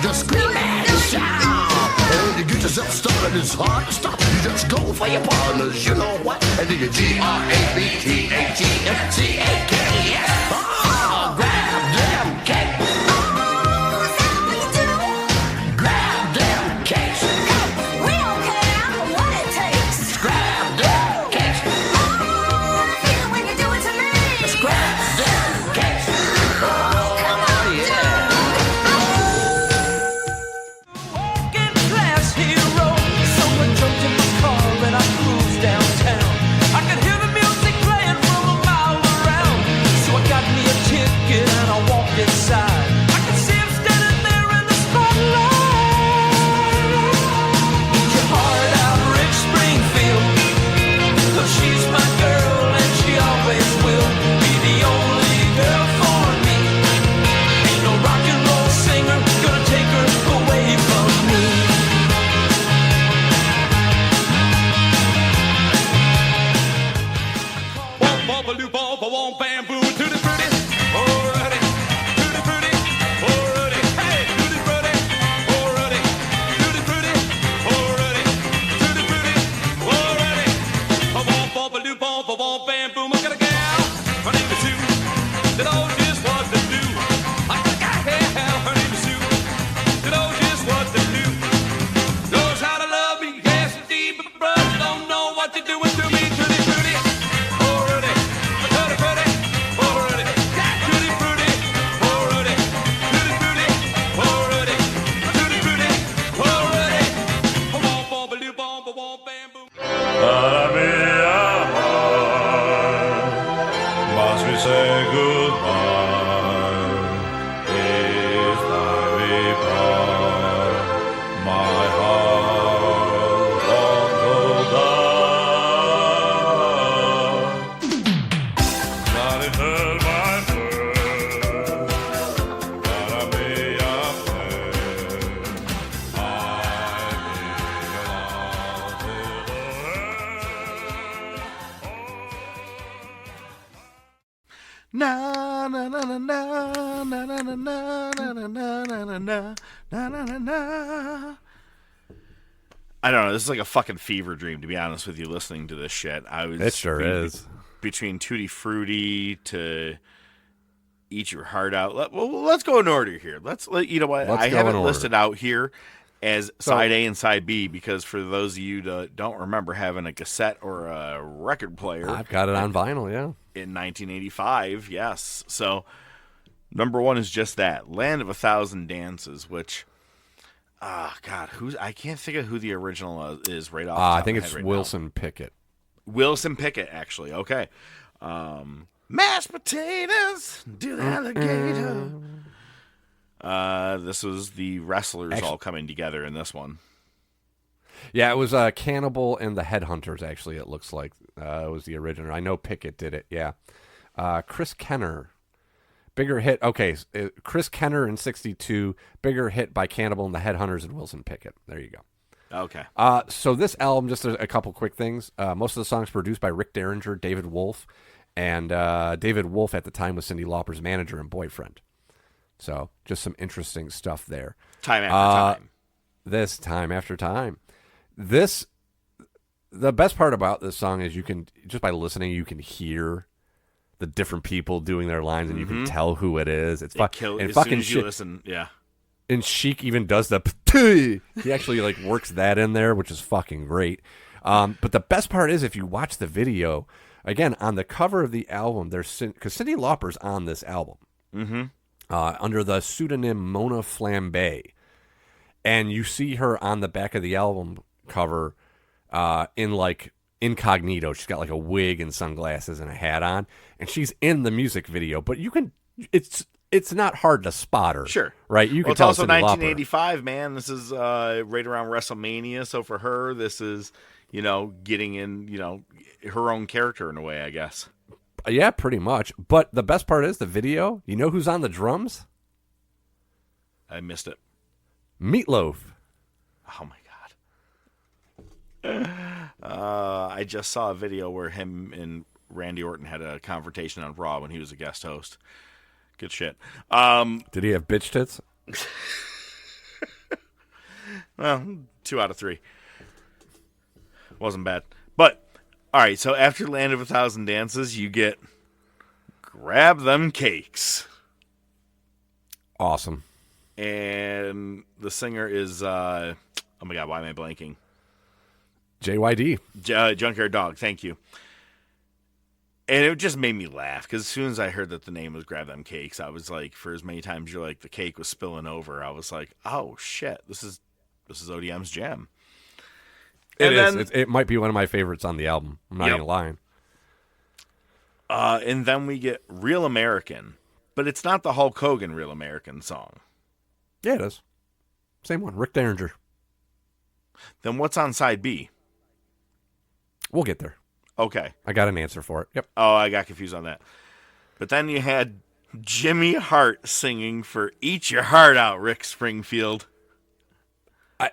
Just scream and shout. And you get yourself started, it's hard to stop. You just go for your partners, you know what? And then you GRABTHGFCAKES. Oh, grab them cakes. Grab them cakes. We don't care what it takes. Grab them cakes. Feel it when you do it to me. Grab them cakes. Oh, yeah. Walking class hero. Someone jumped in my car and I cruised downtown. I could hear the music playing from a mile around. So I got me a ticket and I walked inside. I could see him standing there in the spotlight. Eat your heart out, Rick Springfield. 'Cause she's my girl and she always will be the only girl for me. Ain't no rock and roll singer gonna take her away from me. Bamboo, tutti frutti, alrighty, tutti frutti, alrighty, hey, tutti frutti, alrighty, tutti frutti, alrighty, tutti frutti, alrighty. Bamboo, I got a gal, her name is Sue, that knows just what to do. I got a gal, her name is Sue, that knows just what to do. Knows how to love me, yes indeed, but brother don't know what you're doing to me, tutti frutti, alrighty. Tutti frutti, alrighty, tutti frutti, alrighty, tutti frutti, alrighty, tutti frutti, alrighty. Bamboo. Must we say goodbye? Is thy reply? My heart won't go down. Not in hell, my friend, that I may have fled. I may Na na na na na na na na na na na na na na na na na. I don't know. This is like a fucking fever dream, to be honest with you. Listening to this shit, It sure is. Between Tutti Frutti to Eat Your Heart Out. Let's go in order here. You know what? I have it listed out here as side A and side B because for those of you that don't remember having a cassette or a record player, I've got it on vinyl, yeah. In 1985, yes. So number one is just that, Land of a Thousand Dances, which, God, I can't think of who the original is right off the top I think of my it's head right Wilson now. Pickett. Wilson Pickett, actually. Okay. Mashed potatoes, do the alligator. This was the wrestlers all coming together in this one. Yeah, it was Cannibal and the Headhunters, actually, it looks like. It was the original. I know Pickett did it, yeah. Chris Kenner. Bigger hit. Okay, Chris Kenner in 62. Bigger hit by Cannibal and the Headhunters and Wilson Pickett. There you go. Okay. So this album, just a couple quick things. Most of the songs produced by Rick Derringer, David Wolf. And David Wolf at the time was Cyndi Lauper's manager and boyfriend. So just some interesting stuff there. Time after time. This time after time. The best part about this song is you can, just by listening, you can hear the different people doing their lines, and you can tell who it is. It's fucking as soon as you listen, yeah. And Sheik even does the he actually like works that in there, which is fucking great. But the best part is if you watch the video, again, on the cover of the album, there's because Cyndi Lauper's on this album under the pseudonym Mona Flambe, and you see her on the back of the album cover in like incognito. She's got like a wig and sunglasses and a hat on, and she's in the music video. But you can, it's not hard to spot her. Sure. Right? You can it's tell also it's Cyndi 1985, man. This is right around WrestleMania. So for her, this is, getting in, her own character in a way, I guess. Yeah, pretty much. But the best part is the video. You know who's on the drums? I missed it. Meatloaf. Oh, my God. I just saw a video where him and Randy Orton had a confrontation on Raw when he was a guest host. Good shit. Did he have bitch tits? Well, 2 out of 3. Wasn't bad. But, all right, so after Land of a Thousand Dances, you get Grab Them Cakes. Awesome. And the singer is, oh my God, why am I blanking? JYD. Junkyard Dog, thank you. And it just made me laugh, because as soon as I heard that the name was Grab Them Cakes, I was like, for as many times you're like, the cake was spilling over, I was like, oh, shit, this is ODM's jam. It is. It might be one of my favorites on the album. I'm not even lying. And then we get Real American, but it's not the Hulk Hogan Real American song. Yeah, it is. Same one, Rick Derringer. Then what's on side B? We'll get there. Okay. I got an answer for it. Yep. Oh, I got confused on that. But then you had Jimmy Hart singing for Eat Your Heart Out, Rick Springfield.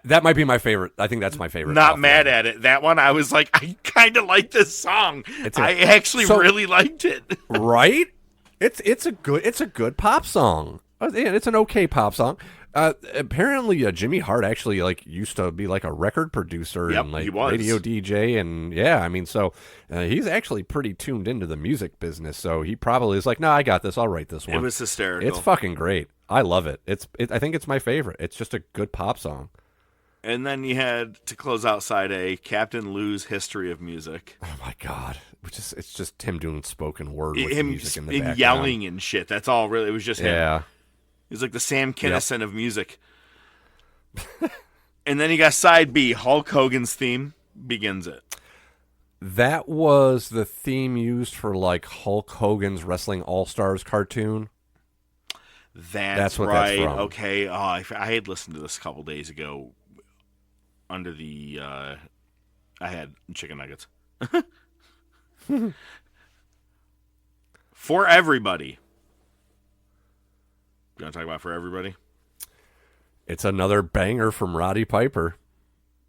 That might be my favorite. I think that's my favorite. Not mad at it. That one, I was like, I kind of like this song. I actually really liked it. Right? It's a good pop song. It's an okay pop song. Apparently, Jimmy Hart actually used to be like a record producer and he was. radio DJ, and I mean, so he's actually pretty tuned into the music business. So he probably is like, no, I got this. I'll write this one. It was hysterical. It's fucking great. I love it. I think it's my favorite. It's just a good pop song. And then you had, to close out side A, Captain Lou's History of Music. Oh my God. It's just him doing spoken word with him music in the background. Yelling and shit. That's all really. It was just him. Yeah. He was like the Sam Kinison of music. And then you got side B, Hulk Hogan's theme begins it. That was the theme used for like Hulk Hogan's Wrestling All-Stars cartoon. That's what right. that's from. Okay. Oh, I had listened to this a couple days ago. Under the, I had chicken nuggets. For Everybody. You want to talk about For Everybody? It's another banger from Roddy Piper.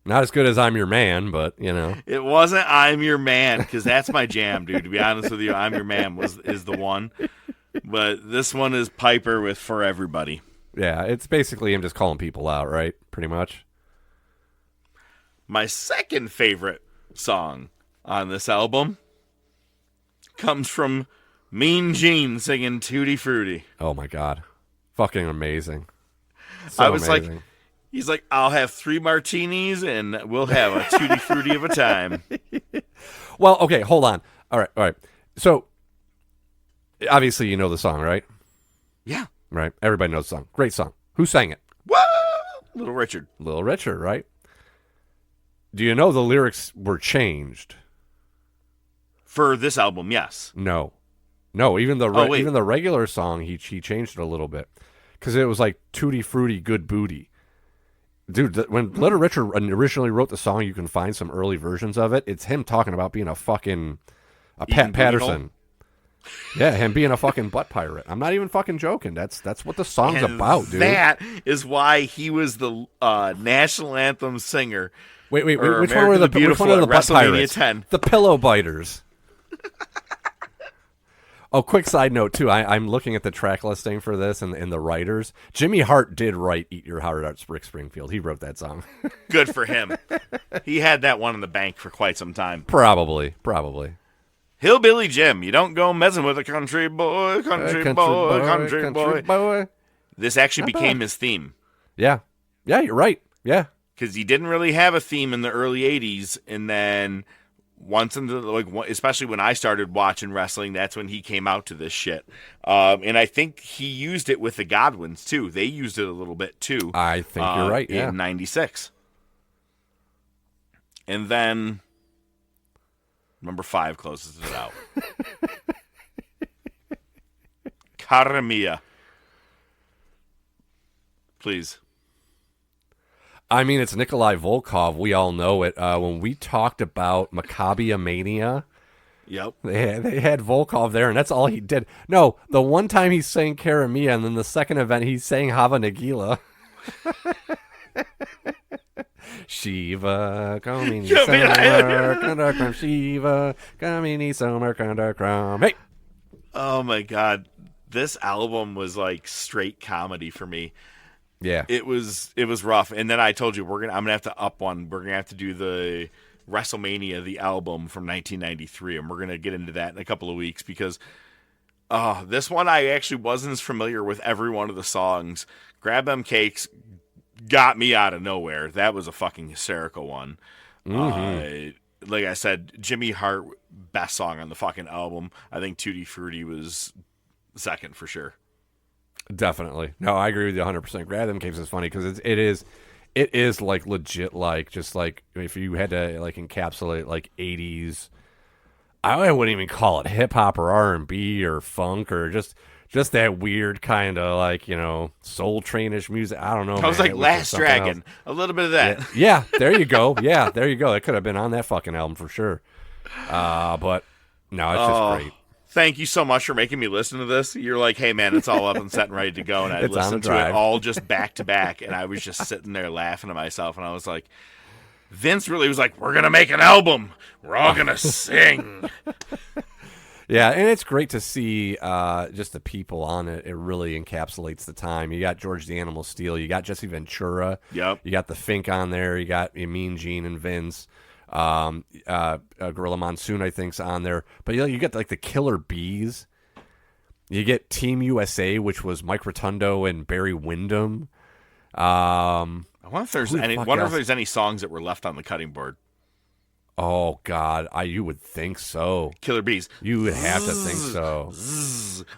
Not as good as I'm Your Man, but, you know. It wasn't I'm Your Man, because that's my jam, dude. To be honest with you, I'm Your Man is the one. But this one is Piper with For Everybody. Yeah, it's basically him just calling people out, right? Pretty much. My second favorite song on this album comes from Mean Gene singing Tutti Frutti. Oh, my God. Fucking amazing. I was like, he's like, I'll have 3 martinis and we'll have a Tutti Frutti of a time. Well, okay, hold on. All right. So, obviously you know the song, right? Yeah. Right? Everybody knows the song. Great song. Who sang it? What? Little Richard. Little Richard, right? Do you know the lyrics were changed? For this album, yes. No, even the regular song, he changed it a little bit. Because it was like Tutti Frutti, Good Booty. Dude, when Little Richard originally wrote the song, you can find some early versions of it. It's him talking about being a Pat Patterson. Yeah, him being a fucking butt pirate. I'm not even fucking joking. That's what the song's about, dude. That is why he was the national anthem singer. Wait. Which one were the butt pirates? 10. The Pillow Biters. Oh, quick side note, too. I'm looking at the track listing for this and the writers. Jimmy Hart did write Eat Your Heart Out, Rick Springfield. He wrote that song. Good for him. He had that one in the bank for quite some time. Probably. Hillbilly Jim. You don't go messing with a country boy, country boy. This actually became his theme. Yeah, you're right. Yeah. Because he didn't really have a theme in the early 80s, and then once in the especially when I started watching wrestling, that's when he came out to this shit. And I think he used it with the Godwins too. They used it a little bit too. I think you're right. Yeah. In '96, and then number 5 closes it out. Cara Mia. Please. I mean, it's Nikolai Volkov. We all know it. When we talked about Maccabia Mania, yep, they had Volkov there, and that's all he did. No, the one time he sang Cara Mia, and then the second event he sang Hava Nagila. Shiva, Kamini Somer, Shiva, Kamini Somer, Kandakram. Hey! Oh my God. This album was like straight comedy for me. Yeah. It was rough. And then I told you I'm gonna have to up one. We're gonna have to do the WrestleMania, the album from 1993, and we're gonna get into that in a couple of weeks because this one I actually wasn't as familiar with every one of the songs. Grab Them Cakes got me out of nowhere. That was a fucking hysterical one. Like I said, Jimmy Hart, best song on the fucking album. I think Tutti Frutti was second for sure. Definitely. No, I agree with you 100%. Grab Them Cakes is funny because it is like legit, like just like if you had to like encapsulate like 80s, I wouldn't even call it hip hop or R&B or funk or just that weird kind of like, Soul Train-ish music. I don't know. I was like Last Dragon, a little bit of that. Yeah, there you go. Yeah, there you go. It could have been on that fucking album for sure. But no, it's just great. Thank you so much for making me listen to this. You're like, hey, man, it's all up and set and ready to go. And I listened to it all just back to back. And I was just sitting there laughing to myself. And I was like, Vince really was like, we're going to make an album. We're all going to sing. Yeah, and it's great to see just the people on it. It really encapsulates the time. You got George the Animal Steel. You got Jesse Ventura. Yep. You got the Fink on there. You got Mean Gene and Vince. Gorilla Monsoon, I think's on there. But you get like the Killer Bees. You get Team USA, which was Mike Rotundo and Barry Windham. I wonder if there's any songs that were left on the cutting board. Oh God, you would think so. Killer Bees. You would have to think so.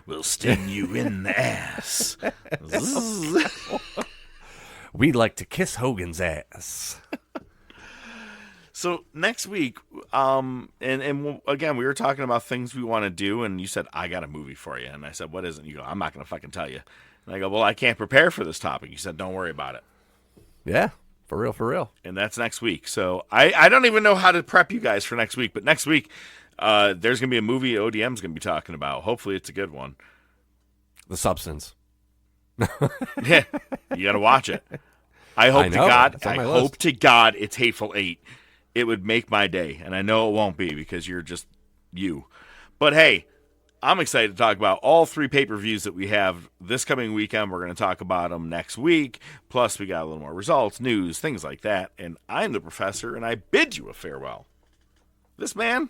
We'll sting you in the ass. We'd like to kiss Hogan's ass. So next week, and again, we were talking about things we want to do, and you said, I got a movie for you. And I said, what is it? You go, I'm not going to fucking tell you. And I go, well, I can't prepare for this topic. You said, don't worry about it. Yeah, for real. And that's next week. So I don't even know how to prep you guys for next week, but next week, there's going to be a movie ODM's going to be talking about. Hopefully it's a good one. The Substance. Yeah, you got to watch it. I hope to God it's Hateful Eight. It would make my day, and I know it won't be because you're just you. But hey, I'm excited to talk about all 3 pay-per-views that we have this coming weekend. We're going to talk about them next week. Plus, we got a little more results, news, things like that. And I'm the professor, and I bid you a farewell. This man,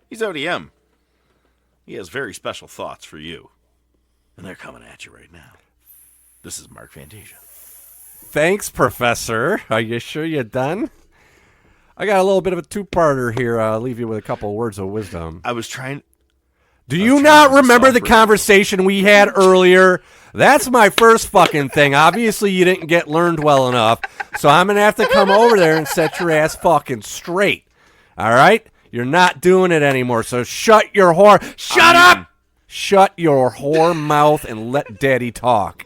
he's ODM. He has very special thoughts for you, and they're coming at you right now. This is Mark Fantasia. Thanks, Professor. Are you sure you're done? I got a little bit of a two-parter here. I'll leave you with a couple of words of wisdom. I was trying... Do you not remember the conversation we had earlier? That's my first fucking thing. Obviously, you didn't get learned well enough, so I'm going to have to come over there and set your ass fucking straight. All right? You're not doing it anymore, so shut your whore... Shut up! Shut your whore mouth and let Daddy talk.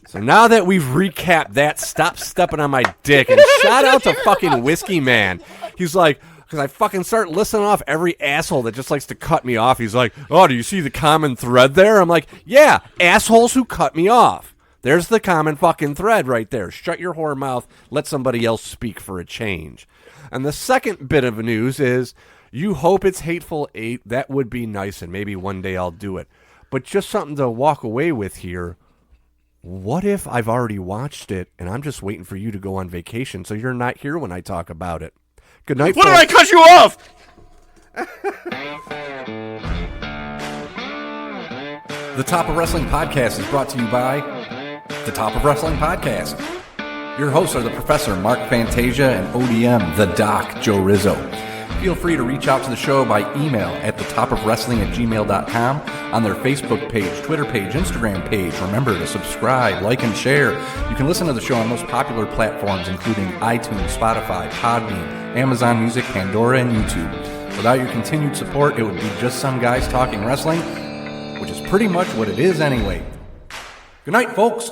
So now that we've recapped that, stop stepping on my dick. And shout out to fucking Whiskey Man. He's like, because I fucking start listing off every asshole that just likes to cut me off. He's like, oh, do you see the common thread there? I'm like, yeah, assholes who cut me off. There's the common fucking thread right there. Shut your whore mouth. Let somebody else speak for a change. And the second bit of news is you hope it's Hateful Eight. That would be nice, and maybe one day I'll do it. But just something to walk away with here. What if I've already watched it and I'm just waiting for you to go on vacation so you're not here when I talk about it? Good night, What folks. did I cut you off? The Top of Wrestling Podcast is brought to you by The Top of Wrestling Podcast. Your hosts are the Professor Mark Fantasia and ODM, the Doc Joe Rizzo. Feel free to reach out to the show by email at thetopofwrestling@gmail.com, on their Facebook page, Twitter page, Instagram page. Remember to subscribe, like, and share. You can listen to the show on most popular platforms, including iTunes, Spotify, Podbean, Amazon Music, Pandora, and YouTube. Without your continued support, it would be just some guys talking wrestling, which is pretty much what it is anyway. Good night, folks.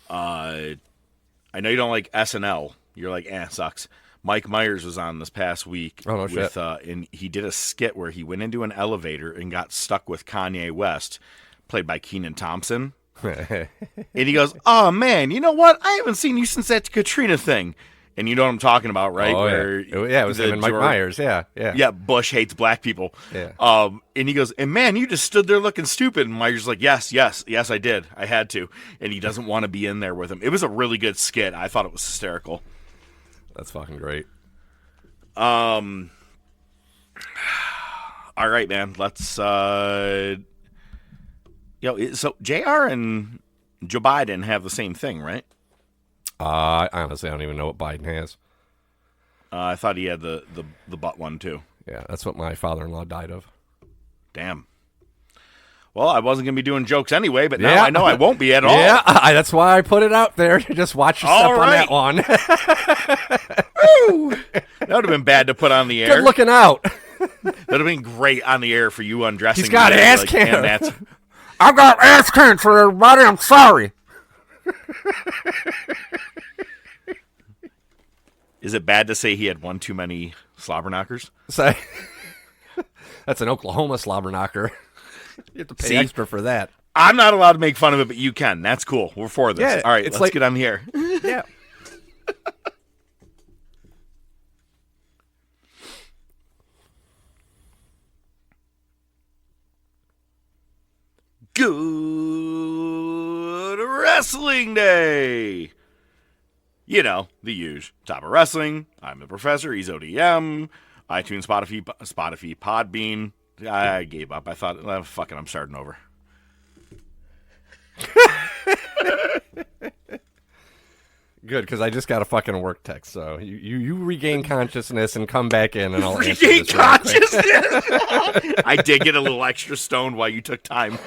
I know you don't like SNL. You're like, sucks. Mike Myers was on this past week. Oh, no with, shit. and he did a skit where he went into an elevator and got stuck with Kanye West, played by Kenan Thompson. And he goes, "Oh man, you know what? I haven't seen you since that Katrina thing." And you know what I'm talking about, right? Oh, Where yeah, it was him and Mike Myers. Yeah. Yeah, Bush hates black people. Yeah. And he goes, "And man, you just stood there looking stupid." And Myers is like, yes, I did. I had to. And he doesn't want to be in there with him. It was a really good skit. I thought it was hysterical. That's fucking great. All right, man. Let's so JR and Joe Biden have the same thing, right? I honestly don't even know what Biden has. I thought he had the butt one too. Yeah, that's what my father-in-law died of. Damn. Well, I wasn't going to be doing jokes anyway, but now I know I won't be at all. Yeah, that's why I put it out there. Just watch your step on that one. That would have been bad to put on the air. Good looking out. That would have been great on the air for you undressing. He's got me, ass like, cancer. and that's- I got ass cancer, everybody. I'm sorry. Is it bad to say he had one too many slobber knockers? Say, that's an Oklahoma slobber knocker. You have to pay extra for that. I'm not allowed to make fun of it, but you can. That's cool. We're for this. Yeah, all right, it's let's like- get on the air. Yeah. Good Wrestling Day. You know, the huge Top of Wrestling. I'm the Professor. He's ODM. iTunes, Spotify, Podbean. I gave up. I thought, fuck it, I'm starting over. Good, because I just got a fucking work text. So you regain consciousness and come back in, and I'll answer Regain this real quick. consciousness. I did get a little extra stoned while you took time.